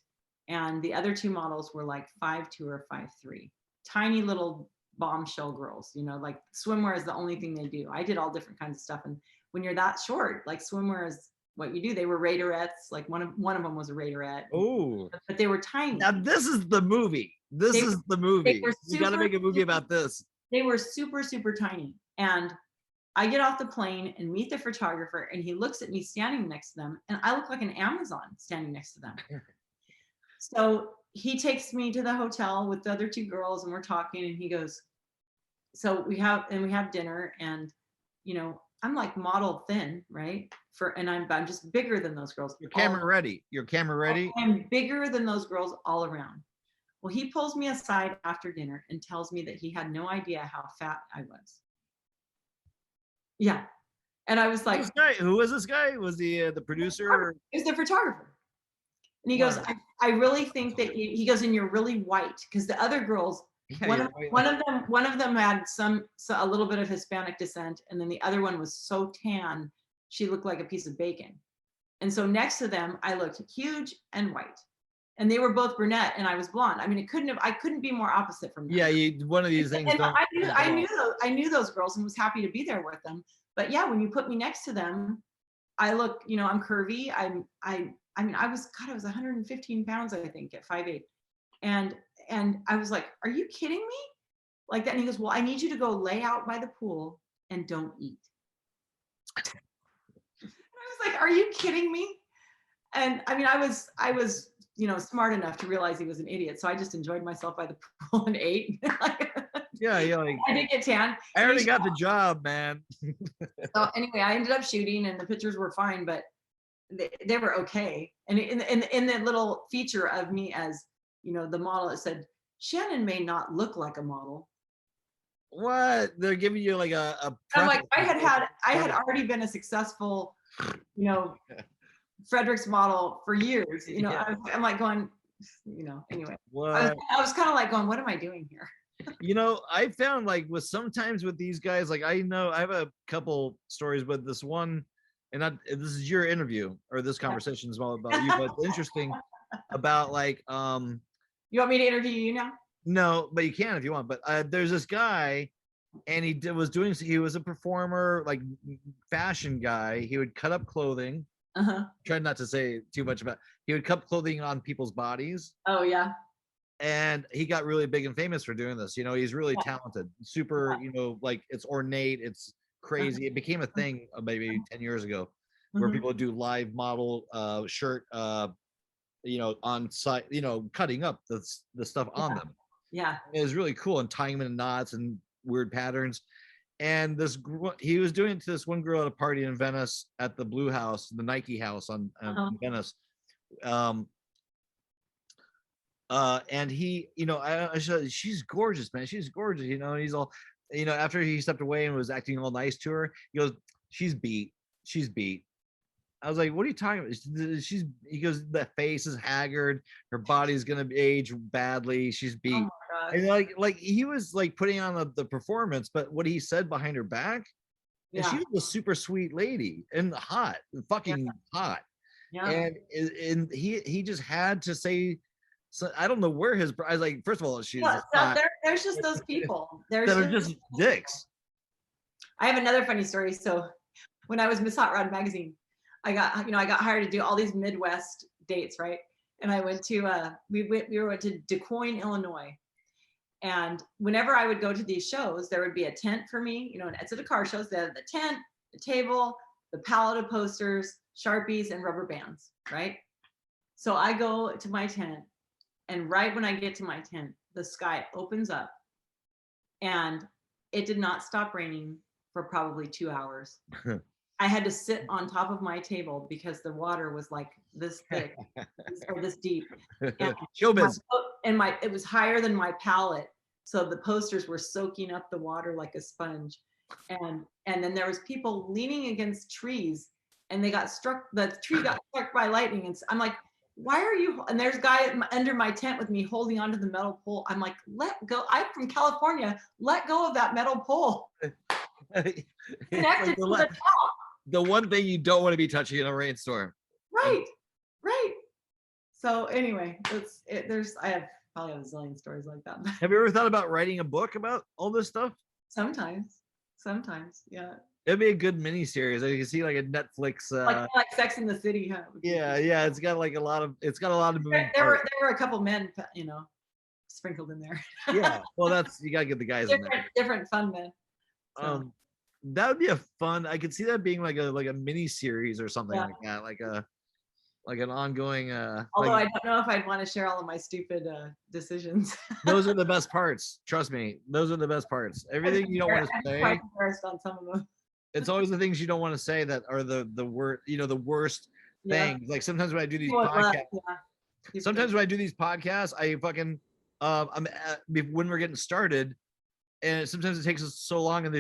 and the other 2 models were like 5'2" or 5'3", tiny little bombshell girls, like swimwear is the only thing they do. I did all different kinds of stuff. And when you're that short, like swimwear is what you do. They were Raiderettes, like one of them was a Raiderette. Oh, but they were tiny. Now this is the movie. You got to make a movie about this. They were super, super tiny. And I get off the plane and meet the photographer, and he looks at me standing next to them, and I look like an Amazon standing next to them. So he takes me to the hotel with the other 2 girls, and we're talking, and he goes, so we have dinner, and I'm like model thin, right? And I'm just bigger than those girls. You're camera ready. I'm bigger than those girls all around. Well, he pulls me aside after dinner and tells me that he had no idea how fat I was. Yeah. And I was like, who was this guy? Was he the producer? He was the photographer. And he goes, I really think that he goes, and you're really white, because the other girls, one of them had a little bit of Hispanic descent, and then the other one was so tan she looked like a piece of bacon. And so next to them, I looked huge and white, and they were both brunette, and I was blonde. I mean, I couldn't be more opposite from them. Yeah, one of these things. And I knew those girls and was happy to be there with them. But yeah, when you put me next to them, I look, I'm curvy. I was 115 pounds, I think, at 5'8". And I was like, are you kidding me? Like that. And he goes, well, I need you to go lay out by the pool and don't eat. And I was like, are you kidding me? And I mean, I was, smart enough to realize he was an idiot. So I just enjoyed myself by the pool and ate. Yeah, like, I didn't get tan. I already got the job, man. So anyway, I ended up shooting, and the pictures were fine, but they were okay. And in the little feature of me as, the model, it said, Shannon may not look like a model. What? They're giving you like a I'm like, I had already been a successful, Fredericks model for years. I'm like going, anyway. What? I was kind of like going, what am I doing here? You know, I found like with sometimes with these guys, like I know I have a couple stories, but this one, and this is your interview or this conversation is all about you, but it's interesting about like You want me to interview you now? no, but you can if you want. But there's this guy, and he was a performer, like fashion guy. He would cut up clothing. Tried not to say too much about. He would cut clothing on people's bodies. Oh yeah. And he got really big and famous for doing this. You know, he's really talented, super. You know, like it's ornate, it's crazy. It became a thing maybe 10 years ago, where people do live model shirt, you know, on site, you know, cutting up the stuff on them. Yeah. It was really cool and tying them in knots and weird patterns. And he was doing it to this one girl at a party in Venice at the Blue House, the Nike house on Venice. And he, you know, I said, she's gorgeous, man. She's gorgeous, you know. And he's all, you know, after he stepped away and was acting all nice to her, he goes, she's beat. She's beat. I was like, what are you talking about? He goes, the face is haggard. Her body's going to age badly. She's beat. Oh my gosh. And like he was like putting on the performance, but what he said behind her back, and she was a super sweet lady and hot, fucking hot. Yeah. And he just had to say, so I don't know where I was like, first of all, she's there's just those people. There's just dicks. I have another funny story. So when I was Miss Hot Rod magazine, I got hired to do all these Midwest dates, right? And I went to we went to Des Moines, Illinois. And whenever I would go to these shows, there would be a tent for me, you know, and it's at the car shows. They have the tent, the table, the pallet of posters, Sharpies, and rubber bands, right? So I go to my tent, and right when I get to my tent, the sky opens up, and it did not stop raining for probably 2 hours. I had to sit on top of my table because the water was like this thick or this deep. And it was higher than my pallet. So the posters were soaking up the water like a sponge. And then there was people leaning against trees, and the tree got struck by lightning. And I'm like, why are you? And there's a guy under my tent with me holding onto the metal pole. I'm like, let go. I'm from California. Let go of that metal pole. Connected to the top. The one thing you don't want to be touching in a rainstorm. Right. So anyway, I have probably a zillion stories like that. Have you ever thought about writing a book about all this stuff? Sometimes, yeah. It'd be a good mini series. You can see like a Netflix, like Sex in the City. Huh? Yeah. It's got a lot of moving there were a couple men, you know, sprinkled in there. Yeah, well, you gotta get the guys in there. Different fun men. So. That would be a fun. I could see that being like a mini series or something like that, like an ongoing. Although I don't know if I'd want to share all of my stupid decisions. Those are the best parts. Trust me, those are the best parts. Everything you don't want to say. I'm quite embarrassed on some of them. It's always the things you don't want to say that are the worst. You know, the worst things. Like sometimes when I do these podcasts. Sometimes when I do these podcasts, I fucking when we're getting started. And sometimes it takes us so long, and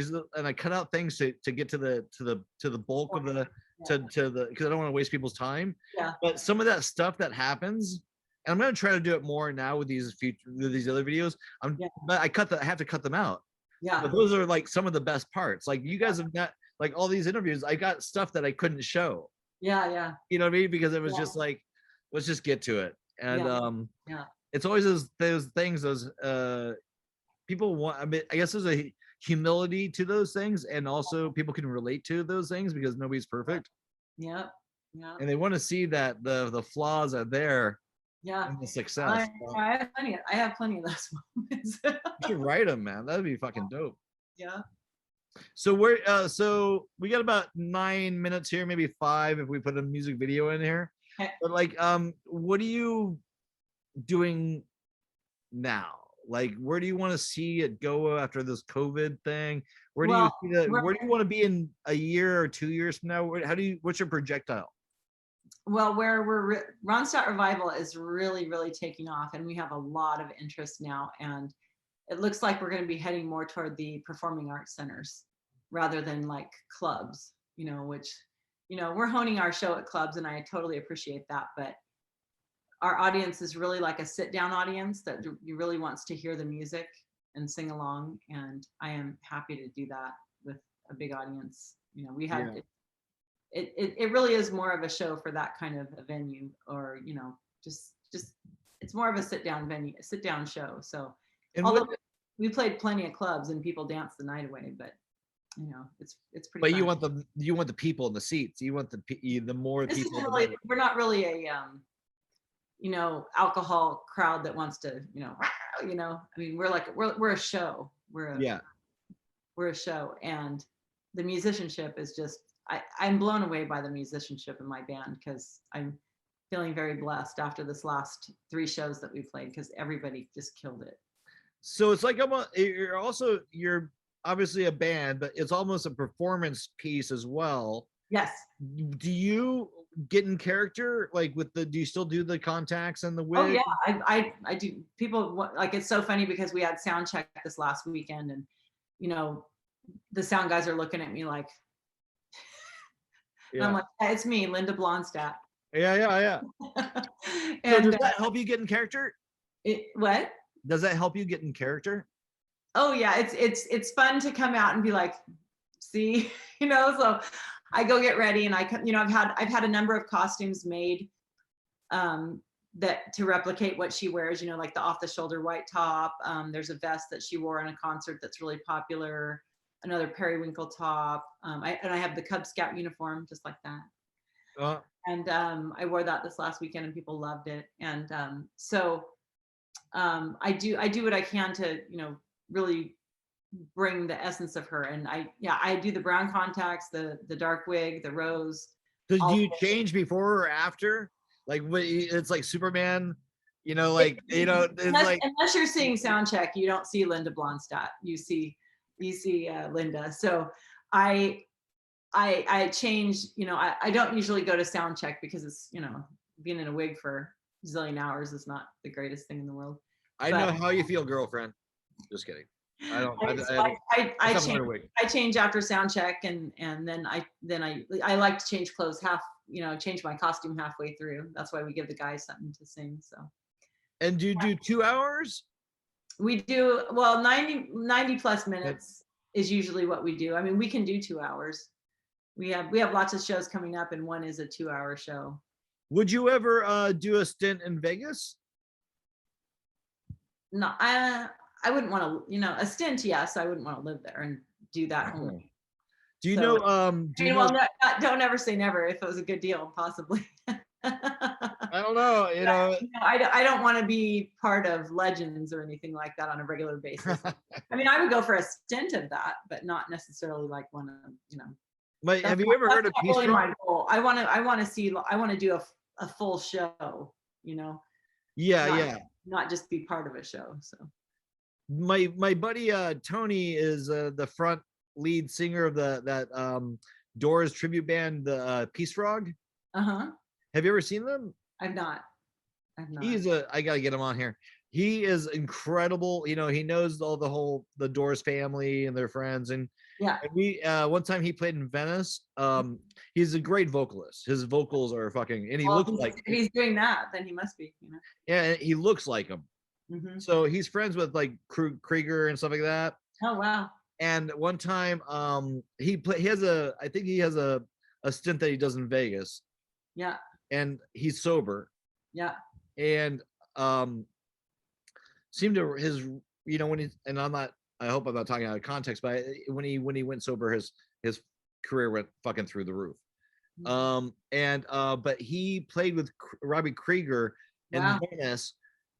I cut out things to get to the bulk of the because I don't want to waste people's time. Yeah. But some of that stuff that happens, and I'm gonna try to do it more now with these other videos. But I have to cut them out. Yeah. But those are like some of the best parts. Like you guys have got like all these interviews. I got stuff that I couldn't show. Yeah. You know what I mean? Because it was just like, let's just get to it. And it's always those things. People want, I mean, I guess there's a humility to those things, and also people can relate to those things because nobody's perfect. Yeah. And they want to see that the flaws are there. Yeah. And the success. I have plenty of those moments. You should write them, man. That'd be fucking dope. Yeah. So so we got about 9 minutes here, maybe 5 if we put a music video in here. Okay. But like, what are you doing now? Like, where do you want to see it go after this COVID thing? Where do you see that? Where do you want to be in a year or 2 years from now? What's your projectile? Well, Ronstadt Revival is really, really taking off, and we have a lot of interest now. And it looks like we're going to be heading more toward the performing arts centers rather than like clubs, you know, which, you know, we're honing our show at clubs, and I totally appreciate that. But our audience is really like a sit-down audience that really wants to hear the music and sing along, and I am happy to do that with a big audience. You know, we had it really is more of a show for that kind of a venue, or you know, just it's more of a sit down show. So And although we played plenty of clubs and people danced the night away, but you know, it's pretty. But fun. you want the people in the seats. You want the more This people. isn't really, we're not really a you know, alcohol crowd that wants to, you know, I mean, we're a show. We're a show, and the musicianship is just, I'm blown away by the musicianship in my band, because I'm feeling very blessed after this last 3 shows that we played, because everybody just killed it. So it's like you're obviously a band, but it's almost a performance piece as well. Yes. Do you get in character, like do you still do the contacts and the wig? Oh yeah, I do. People like, it's so funny because we had sound check this last weekend, and you know, the sound guys are looking at me like, and I'm like, yeah, it's me, Linda Blonstadt. Yeah. And so does that help you get in character? What? Does that help you get in character? Oh yeah, it's fun to come out and be like, see, you know. So I go get ready, and you know, I've had a number of costumes made that to replicate what she wears, you know, like the off the shoulder white top. There's a vest that she wore in a concert that's really popular, another periwinkle top. I have the Cub Scout uniform just like that. And I wore that this last weekend and people loved it. And so I do what I can to, you know, really bring the essence of her. And I do the brown contacts, the dark wig, the rose. Do you change before or after? Like it's like Superman, you know, like unless you're seeing sound check, you don't see Linda Blonstadt. You see Linda. So I change, you know, I don't usually go to sound check because it's, you know, being in a wig for a zillion hours is not the greatest thing in the world. I know how you feel, girlfriend. Just kidding. I change after sound check, and then I like to change clothes change my costume halfway through. That's why we give the guys something to sing. So. And do you do 2 hours? We do, well, 90 plus minutes is usually what we do. I mean, we can do 2 hours. We have lots of shows coming up, and one is a 2-hour show. Would you ever do a stint in Vegas? No, I wouldn't want to, you know, a stint, yes. I wouldn't want to live there and do that only. Do you know? Don't ever say never. If it was a good deal, possibly. I don't know. You know, I don't want to be part of Legends or anything like that on a regular basis. I mean, I would go for a stint of that, but not necessarily like one of, you know. But have you ever heard of Peace Rock? I want to do a full show, you know. Not just be part of a show. So my buddy Tony is the front lead singer of that Doors tribute band, the Peace Frog. Have you ever seen them? I've not. I gotta get him on here. He is incredible. You know, he knows the Doors family and their friends. And we one time he played in Venice. He's a great vocalist. His vocals are fucking, and he looks like, if he's doing that, then he must be, you know. Yeah, he looks like him. So he's friends with like Krieger and stuff like that. Oh wow. And one time he has a stint that he does in Vegas. Yeah. And he's sober. Yeah. And seemed to his, you know, when he, and I hope I'm not talking out of context, but when he went sober, his career went fucking through the roof. But he played with Robbie Krieger in Venice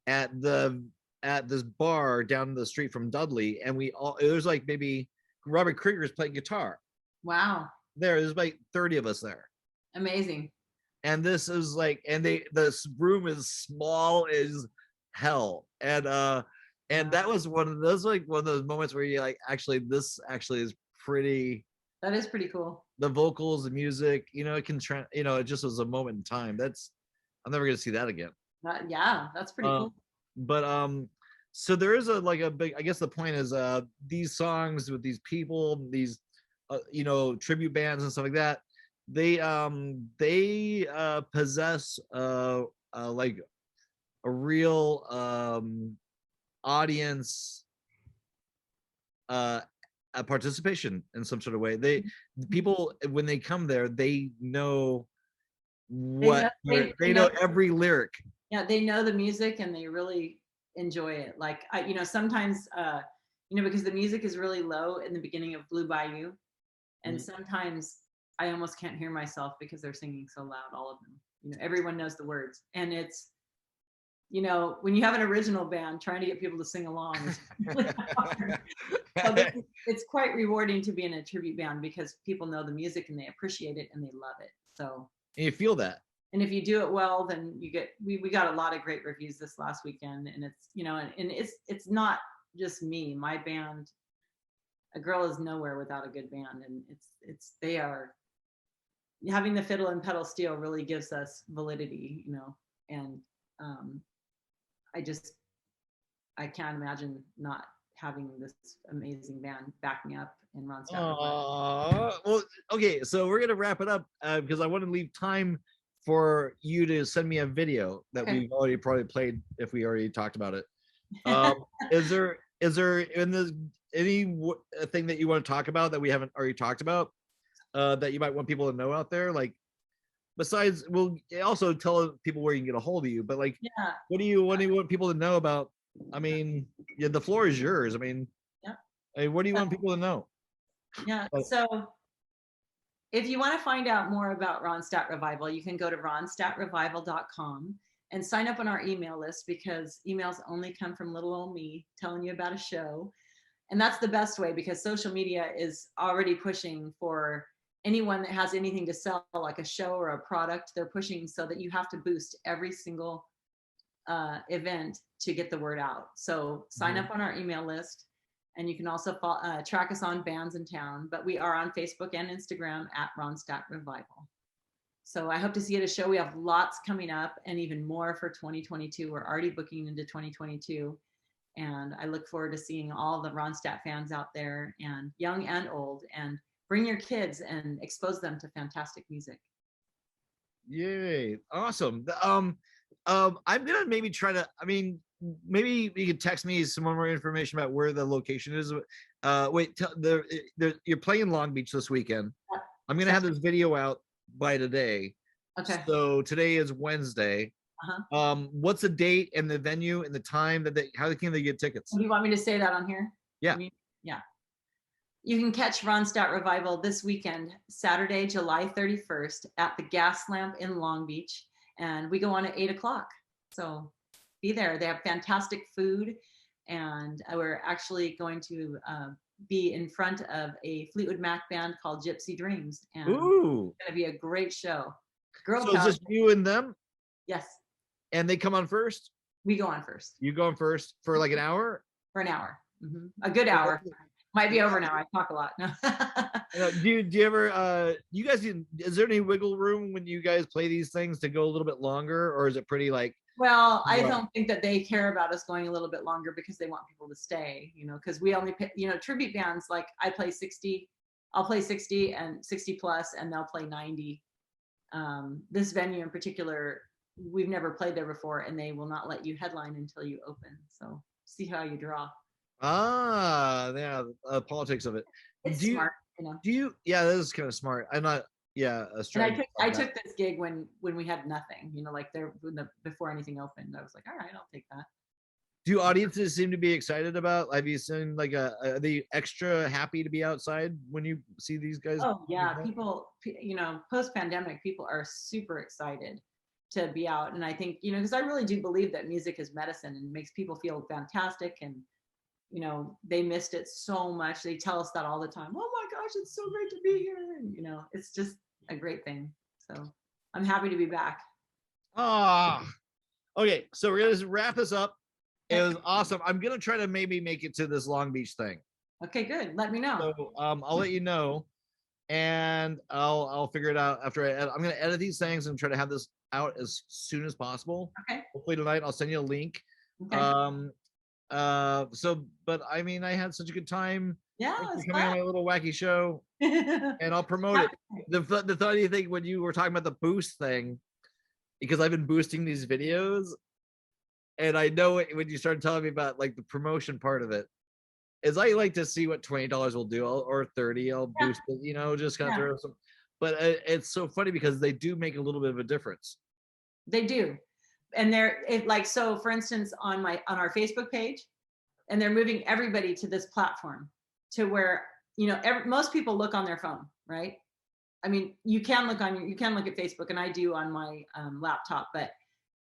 at this bar down the street from Dudley, and it was like maybe Robbie Krieger's playing guitar. Wow. There's like 30 of us there. Amazing. And this is like, and this room is small as hell, and that was one of those moments where you're like, this is pretty. That is pretty cool. The vocals, the music, you know, it just was a moment in time. I'm never gonna see that again. That's pretty cool. But so there is a big, I guess the point is these songs with these people, these you know, tribute bands and stuff like that, they possess like a real audience a participation in some sort of way. People when they come there, they know they know every lyric. Yeah, they know the music and they really enjoy it. Like sometimes because the music is really low in the beginning of Blue Bayou, and sometimes I almost can't hear myself because they're singing so loud, all of them. Everyone knows the words, and it's when you have an original band, trying to get people to sing along is really hard. So it's quite rewarding to be in a tribute band because people know the music and they appreciate it and they love it. So and you feel that. And if you do it well, then you get. We got a lot of great reviews this last weekend, and it's and it's not just me. My band, A Girl Is Nowhere Without a Good Band, and they are having the fiddle and pedal steel really gives us validity, and I can't imagine not having this amazing band backing up in Ronstadt. Well, okay, so we're gonna wrap it up because I want to leave time for you to send me a video that we've already probably played if we already talked about it. Is there in this any thing that you want to talk about that we haven't already talked about that you might want people to know out there? Like, besides, we'll also tell people where you can get a hold of you. But like, what do you want people to know about? I mean, the floor is yours. I mean, what do you want people to know? Yeah. So if you want to find out more about Ronstadt Revival, you can go to ronstadtrevival.com and sign up on our email list, because emails only come from little old me telling you about a show. And that's the best way, because social media is already pushing for anyone that has anything to sell, like a show or a product. They're pushing so that you have to boost every single event to get the word out. So sign up on our email list. And you can also track us on bands in town, but we are on Facebook and Instagram at Ronstadt Revival. So I hope to see you at a show. We have lots coming up and even more for 2022. We're already booking into 2022. And I look forward to seeing all the Ronstadt fans out there, and young and old, and bring your kids and expose them to fantastic music. Yay. Awesome. I'm gonna maybe try to, maybe you could text me some more information about where the location is. Wait, you're playing Long Beach this weekend. I'm gonna have this video out by today. Okay. So today is Wednesday. What's the date and the venue and the time how can they get tickets? Do you want me to say that on here? Yeah. Yeah. You can catch Ronstadt Revival this weekend, Saturday, July 31st at the Gas Lamp in Long Beach. And we go on at 8:00. So be there. They have fantastic food. And we're actually going to be in front of a Fleetwood Mac band called Gypsy Dreams. And it's going to be a great show. So is this you and them? Yes. And they come on first? We go on first. You go on first for like an hour? For an hour. Mm-hmm. A good hour. Might be over now. I talk a lot. No. Do you ever, you guys, is there any wiggle room when you guys play these things to go a little bit longer, or is it pretty like? Well, I don't think that they care about us going a little bit longer, because they want people to stay, because we only pay, tribute bands, like I'll play 60 and 60 plus, and they'll play 90. This venue in particular, we've never played there before, and they will not let you headline until you open. So see how you draw. Yeah, politics of it. It's smart, yeah, that is kind of smart. I'm not, a strategy. I took this gig when we had nothing, like before anything opened. I was like, all right, I'll take that. Do audiences seem to be excited about? Have you seen are they extra happy to be outside when you see these guys? Oh yeah, people, post-pandemic, people are super excited to be out. And I think, because I really do believe that music is medicine and makes people feel fantastic. And they missed it so much. They tell us that all the time. Oh my gosh, it's so great to be here. And, it's just a great thing. So I'm happy to be back. Okay. So we're going to wrap this up. It was awesome. I'm going to try to maybe make it to this Long Beach thing. Okay, good. Let me know. So I'll let you know, and I'll figure it out after I'm going to edit these things and try to have this out as soon as possible. Okay. Hopefully tonight. I'll send you a link. Okay. But I had such a good time. Yeah, coming on my little wacky show, and I'll promote it. The funny thing when you were talking about the boost thing, because I've been boosting these videos, and I know when you started telling me about like the promotion part of it, is I like to see what $20 will do, or 30. I'll boost it, just kind of throw some. But it's so funny because they do make a little bit of a difference. They do, and so. For instance, on our Facebook page, and they're moving everybody to this platform, to where most people look on their phone, right? I mean, you can look at Facebook, and I do on my laptop, but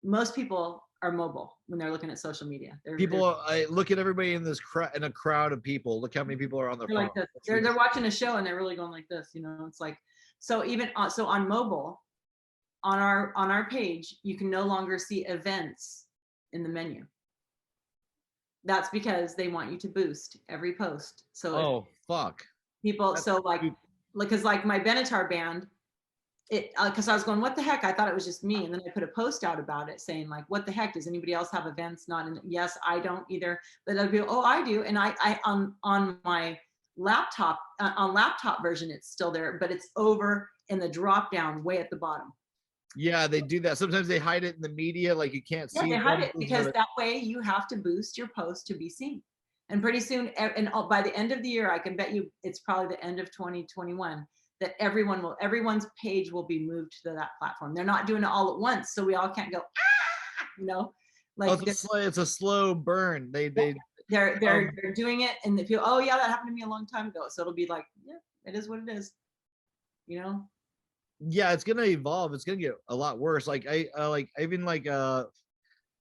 most people are mobile when they're looking at social media. I look at everybody in in a crowd of people. Look how many people are on their phone. Like this. They're watching a show and they're really going like this. It's like, so even so on mobile, on our page, you can no longer see events in the menu. That's because they want you to boost every post. So fuck people. Because like my Benatar band, because I was going, what the heck? I thought it was just me. And then I put a post out about it saying like, what the heck? Does anybody else have events? Yes, I don't either. But I'd be, oh, I do. And I on my laptop, on laptop version, it's still there, but it's over in the drop down way at the bottom. Yeah, they do that. Sometimes they hide it in the media, like you can't see. Yeah, they hide it because that way you have to boost your post to be seen. And pretty soon, and by the end of the year, I can bet you it's probably the end of 2021 that everyone's page will be moved to that platform. They're not doing it all at once, so we all can't go, like it's a slow burn. They're doing it, and they feel, oh yeah, that happened to me a long time ago. So it'll be like, yeah, it is what it is, Yeah, it's gonna evolve. It's gonna get a lot worse. Like I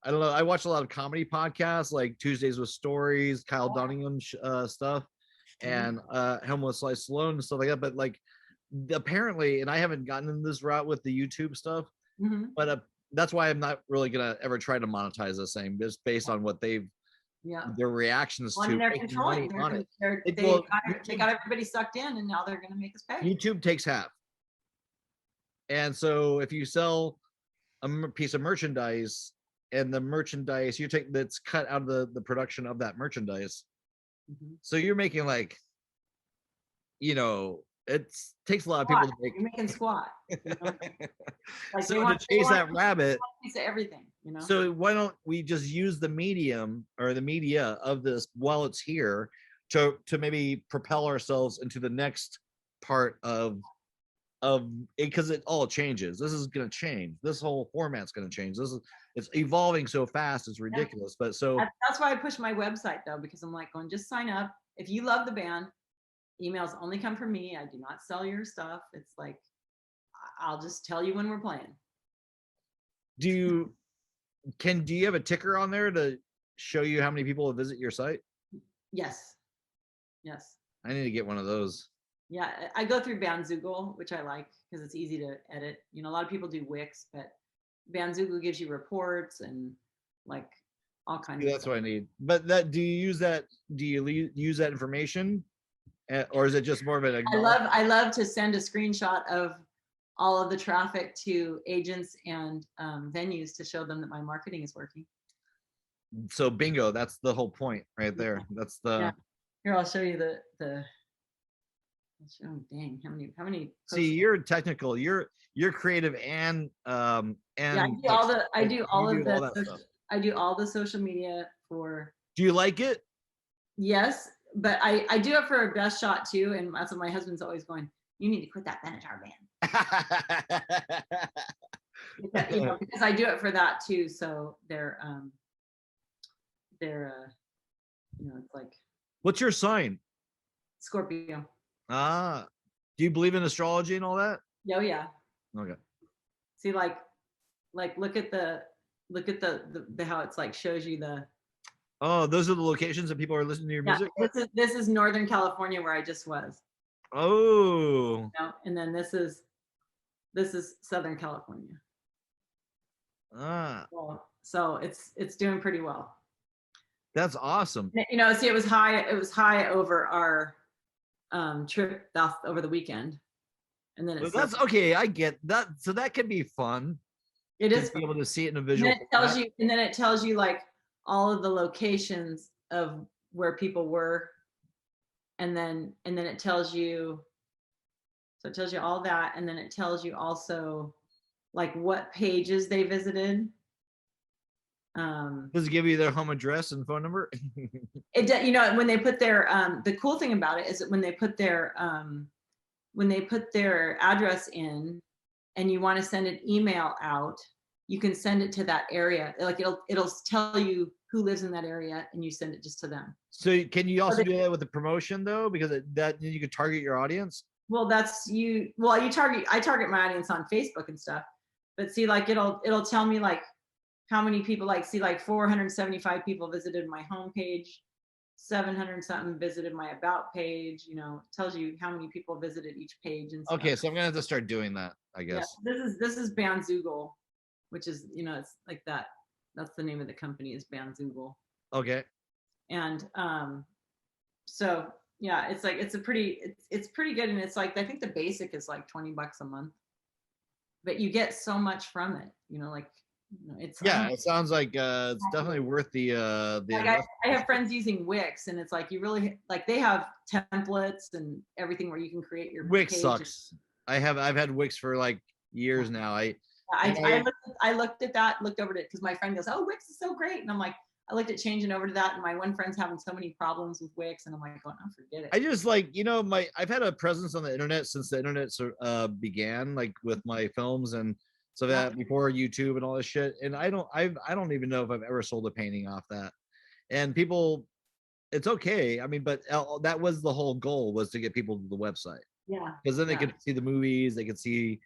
don't know. I watch a lot of comedy podcasts, like Tuesdays with Stories, Kyle Dunningham stuff, and Helmut Slice Sloan and stuff like that. But like, apparently, and I haven't gotten in this route with the YouTube stuff, but that's why I'm not really gonna ever try to monetize this thing, just based on what their reactions to making money on it. They got everybody sucked in, and now they're gonna make us pay. YouTube takes half, and so if you sell a piece of merchandise, and the merchandise that's cut out of the production of that merchandise, so you're making like, it takes a lot of people to make. You're making squat. Like so to chase that rabbit, piece of everything. So why don't we just use the medium or the media of this while it's here to maybe propel ourselves into the next part of it, because it all changes. This is going to change. This whole format's going to change. It's evolving so fast. It's ridiculous. But that's why I push my website though, because I'm like going, just sign up. If you love the band, emails only come from me. I do not sell your stuff. It's like, I'll just tell you when we're playing. Do you have a ticker on there to show you how many people visit your site? Yes. I need to get one of those. Yeah, I go through Bandzoogle, which I like because it's easy to edit. A lot of people do Wix, but Bandzoogle gives you reports and like all kinds of that's stuff. What I need. But do you use that? Do you use that information, or is it just more of an? I love to send a screenshot of all of the traffic to agents and venues to show them that my marketing is working. So bingo, that's the whole point right there. That's the. Yeah. Here, I'll show you the. Oh dang! How many? See, you're technical. You're creative and yeah, I do all the social media for. Do you like it? Yes, but I do it for a best shot too, and that's what my husband's always going. You need to quit that Benatar band. Because I do it for that too. So they're it's like. What's your sign? Scorpio. Ah, do you believe in astrology and all that? Oh yeah. Okay. See, like look at the how it's like shows you the. Oh, those are the locations that people are listening to your music. This is Northern California where I just was. Oh. And then this is Southern California. Ah. So it's doing pretty well. That's awesome. See, it was high over our trip over the weekend, and then that's okay. I get that. So that can be fun. It is to be able to see it in a visual. And then it tells you like all of the locations of where people were, and then it tells you. So it tells you all that, and then it tells you also like what pages they visited. Does it give you their home address and phone number? When they put their the cool thing about it is that when they put their address in and you want to send an email out, you can send it to that area. Like it'll tell you who lives in that area and you send it just to them. So can you also do that with the promotion though? Because that you could target your audience. Well, I target my audience on Facebook and stuff, but see, like it'll tell me like how many people, like 475 people visited my homepage, 700 something visited my about page. Tells you how many people visited each page and stuff. Okay, so I'm gonna have to start doing that, I guess. Yeah, this is Bandzoogle, which is it's like that. That's the name of the company, is Bandzoogle. Okay. And so yeah, it's like it's pretty good, and it's like I think the basic is like $20 a month, but you get so much from it. It sounds like it's definitely worth the I have friends using Wix, and it's like you really like they have templates and everything where you can create your Wix page. Sucks. I've had Wix for like years now. I looked over it because my friend goes, "Oh, Wix is so great," and I'm like, I looked at changing over to that, and my one friend's having so many problems with Wix, and I'm like, "Oh, forget it." I just like I've had a presence on the internet since the internet began, like with my films and so that before YouTube and all this shit. And I don't even know if I've ever sold a painting off that. And people, it's okay. I mean, but that was the whole goal, was to get people to the website. Yeah. Because then they could see the movies, they could see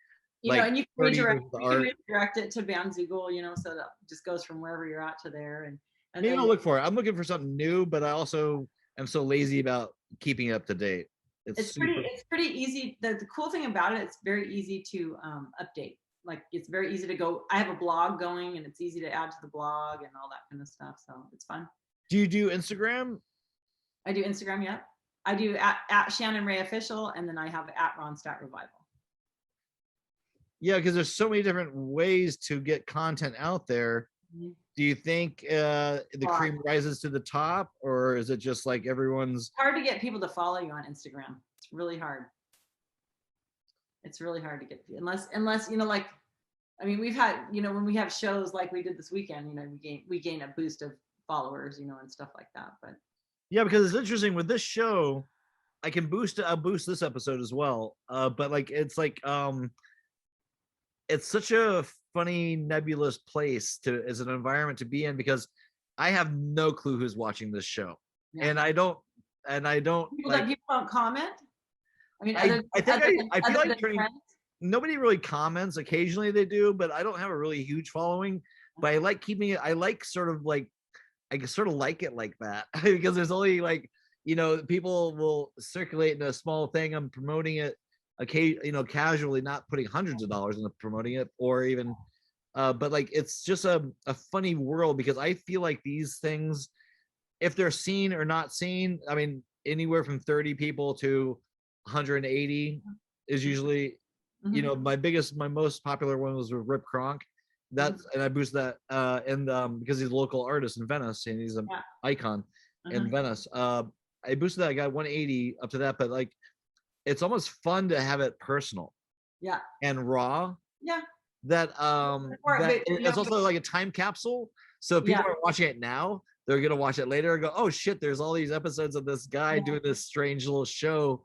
and you can redirect it to Bandzoogle, so that just goes from wherever you're at to there. And maybe I'll look for it. I'm looking for something new, but I also am so lazy about keeping it up to date. It's pretty easy. The cool thing about it, it's very easy to update. Like it's very easy to go. I have a blog going, and it's easy to add to the blog and all that kind of stuff. So it's fun. Do you do Instagram? I do Instagram. Yeah, I do at Shannon Rae Official, and then I have at Ronstadt Revival. Yeah, because there's so many different ways to get content out there. Mm-hmm. Do you think the cream rises to the top, or is it just like everyone's? It's hard to get people to follow you on Instagram. It's really hard. It's really hard to get, unless like, I mean, we've had, when we have shows like we did this weekend, we gain a boost of followers, and stuff like that. But yeah, because it's interesting with this show, I can I'll boost this episode as well. But like it's such a funny, nebulous place as an environment to be in, because I have no clue who's watching this show. Yeah. And I don't people don't comment. I mean, I feel like nobody really comments. Occasionally they do, but I don't have a really huge following. But I like keeping it. I like sort of like it like that because there's only like people will circulate in a small thing. I'm promoting it, casually, not putting hundreds of dollars into promoting it, or even. But like it's just a funny world, because I feel like these things, if they're seen or not seen, I mean, anywhere from 30 people to 180 is usually, my most popular one was with Rip Kronk. And I boosted that, and because he's a local artist in Venice and he's an icon in Venice. I boosted that. I got 180 up to that, but like, it's almost fun to have it personal, and raw. Yeah. It's also like a time capsule. So if people are watching it now, they're gonna watch it later and go, "Oh shit, there's all these episodes of this guy doing this strange little show,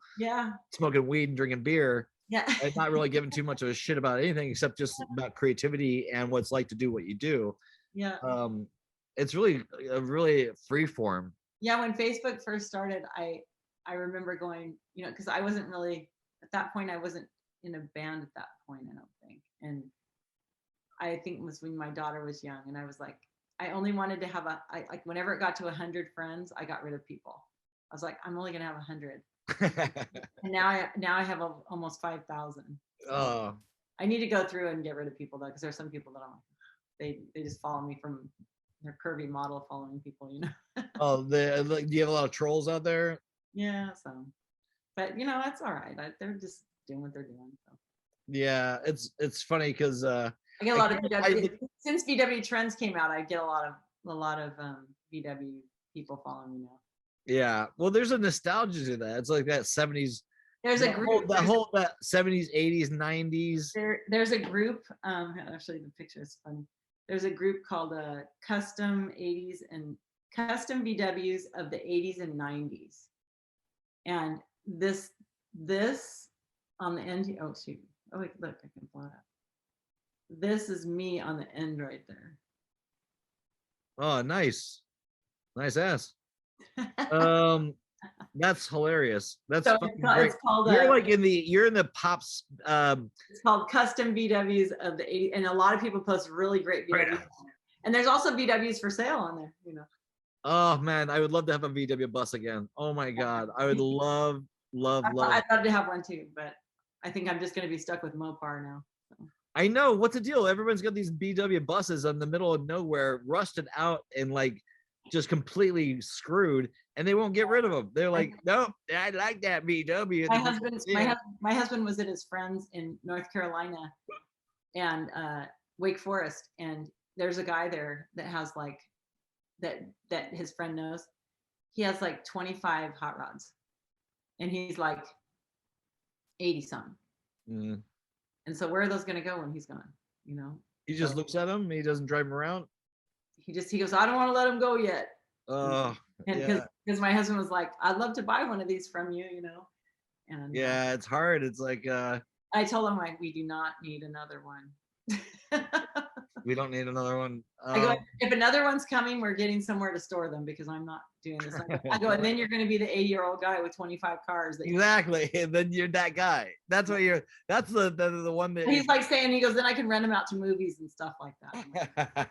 smoking weed and drinking beer, and not really giving too much of a shit about anything except just about creativity and what it's like to do what you do." It's really free form. When Facebook first started, I remember going, because I wasn't really at that point. I wasn't in a band at that point, I don't think, and I think it was when my daughter was young, and I was like, I only wanted to have like whenever it got to 100 friends, I got rid of people. I was like, I'm only gonna have 100. And now I have almost 5,000. So I need to go through and get rid of people though, because there's some people that they just follow me from their curvy model following people, Oh, do you have a lot of trolls out there? Yeah, so, but that's all right. They're just doing what they're doing. So. Yeah, it's funny because I get a lot of VW. Since VW Trends came out, I get a lot of VW people following me now. Yeah, well, there's a nostalgia to that. It's like that 70s. There's a group. That 70s, 80s, 90s. There's a group. Actually, the picture is funny. there's a group called Custom VWs of the 80s and 90s. And this on the end, oh shoot, oh wait, look, I can pull it up. This is me on the end right there. Oh, nice ass. That's hilarious. That's So fucking great. it's called You're in the pops. It's called Custom VWs of the 80s, and a lot of people post really great VWs. Right. And there's also VWs for sale on there, you know. Oh man, I would love to have a VW bus again. Oh my god, I would love. I'd love to have one too, but I think I'm just going to be stuck with Mopar now. So. I know, what's the deal? Everyone's got these VW buses in the middle of nowhere, rusted out and like just completely screwed, and they won't get rid of them. They're like, nope, I like that VW. My husband was at his friend's in North Carolina and Wake Forest, and there's a guy there that has like that his friend knows. He has like 25 hot rods, and he's like 80 something. Mm. And so where are those going to go when he's gone? You know, he just looks at them. He doesn't drive them around. He goes, I don't want to let him go yet. And because my husband was like, I'd love to buy one of these from you, you know. And yeah, it's hard. It's like I told him, like, we do not need another one. We don't need another one. I go, if another one's coming, we're getting somewhere to store them because I'm not doing this. I go, and then you're going to be the 80-year-old guy with 25 cars. Exactly. And then you're that guy. That's what you're, that's the one that he's like saying, he goes, then I can rent them out to movies and stuff like that.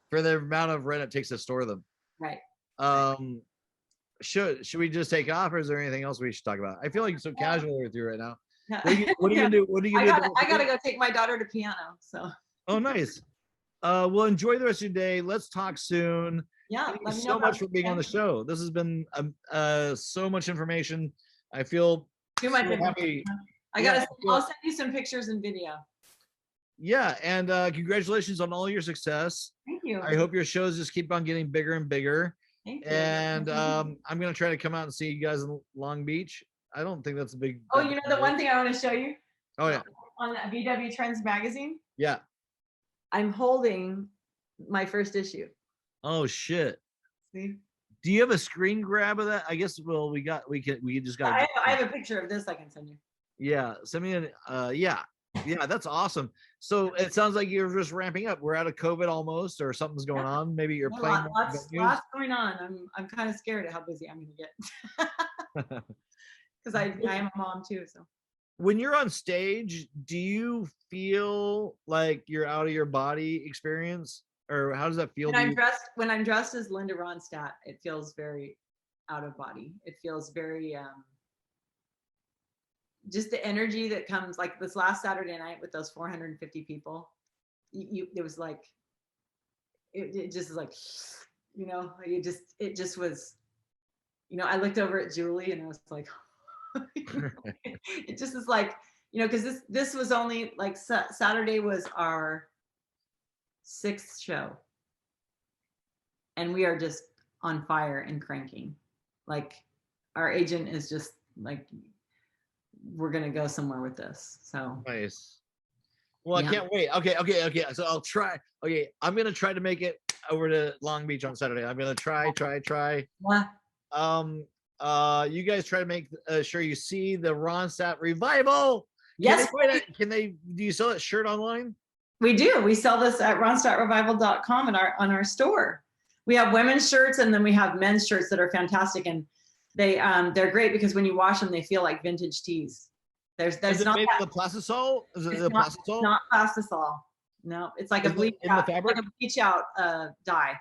For the amount of rent it takes to store them. Right. Should we just take off, or is there anything else we should talk about? I feel like it's so casual with you right now. What are you gonna do? What are you gonna do? I gotta go take my daughter to piano. So. Oh, nice. Well, enjoy the rest of your day. Let's talk soon. Yeah. Thank you so much for being on the show. This has been so much information. I feel too much happy. I'll send you some pictures and video. Yeah, and congratulations on all your success. Thank you. I hope your shows just keep on getting bigger and bigger. Thank you. And I'm gonna try to come out and see you guys in Long Beach. I don't think that's a big. Oh, you know the one thing I want to show you? Oh yeah. On that VW Trends magazine. Yeah. I'm holding my first issue. Oh shit. See? Do you have a screen grab of that? I guess. Well, we just got. I have a picture of this I can send you. Yeah, send me an. Yeah, that's awesome. So it sounds like you're just ramping up. We're out of COVID almost, or something's going on. Maybe you're playing. Lots going on. I'm kind of scared at how busy I'm gonna get. Because I am a mom too. So. When you're on stage, do you feel like you're out of your body experience, or how does that feel? When I'm dressed as Linda Ronstadt, it feels very out of body. It feels very just the energy that comes, like this last Saturday night with those 450 people. It was like it just is like, you know, it just was, you know, I looked over at Julie and I was like. It just is like, you know, because this was only like Saturday was our 6th show, and we are just on fire and cranking. Like our agent is just like, we're gonna go somewhere with this. So nice. Well, yeah. I can't wait. Okay. So I'll try. Okay, I'm gonna try to make it over to Long Beach on Saturday. I'm gonna try. Yeah. You guys try to make sure you see the Ronstadt revival. Yes. Do you sell that shirt online? We do. We sell this at ronstadtrevival.com on our store. We have women's shirts, and then we have men's shirts that are fantastic, and they're great because when you wash them, they feel like vintage tees. There's is it not made of the plastisol? Is it the plastisol? Not plastisol. No, it's like a bleach out, like a bleach out dye.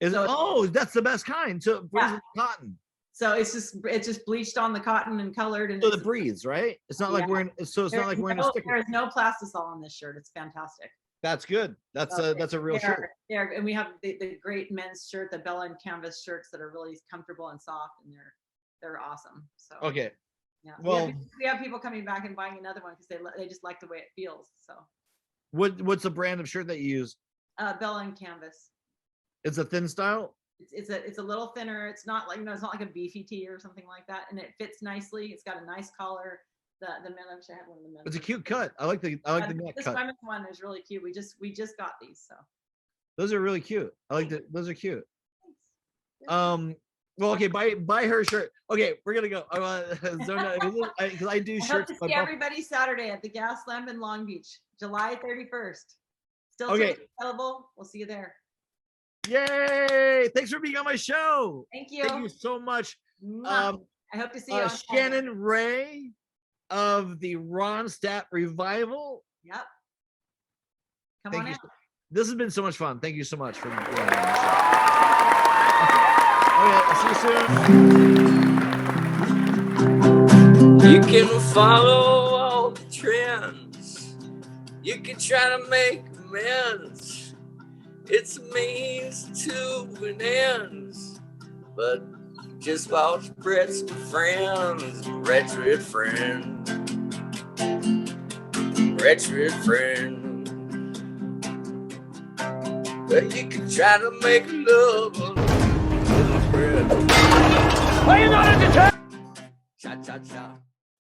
That's the best kind. So it cotton. So it's just bleached on the cotton and colored, and so it breathes, right? It's not like wearing. So it's not like wearing a sticker. There is no plastisol on this shirt. It's fantastic. That's good. That's a real shirt. And we have the great men's shirt, the Bella and Canvas shirts that are really comfortable and soft, and they're awesome. So okay. Yeah. Well, we have people coming back and buying another one because they just like the way it feels. So. What's the brand of shirt that you use? Bella and Canvas. It's a thin style. It's a little thinner. It's not like, it's not like a beefy tee or something like that, and it fits nicely. It's got a nice collar. The men, I wish I had one of the men. It's a cute cut. I like the neck this cut. women's one is really cute. We just got these, so. Those are really cute. I like the. Those are cute. Thanks. Well, okay, buy her shirt. Okay, we're gonna go. Zona, because I do I hope shirts. to see everybody Saturday at the Gas Lamp in Long Beach, July 31st. Still Okay. tickets available. We'll see you there. Yay! Thanks for being on my show. Thank you. Thank you so much. I hope to see you on Saturday. Shannon Rae of the Ronstadt Revival. Yep. Come Thank on you. out. This has been so much fun. Thank you so much for being on the show. Okay, I'll see you soon. You can follow all the trends. You can try to make amends. It's a means to an end. But just lost Brett's friends, wretched friend. Wretched friend. But you can try to make love a little friend. Are you not entertained? Cha cha cha.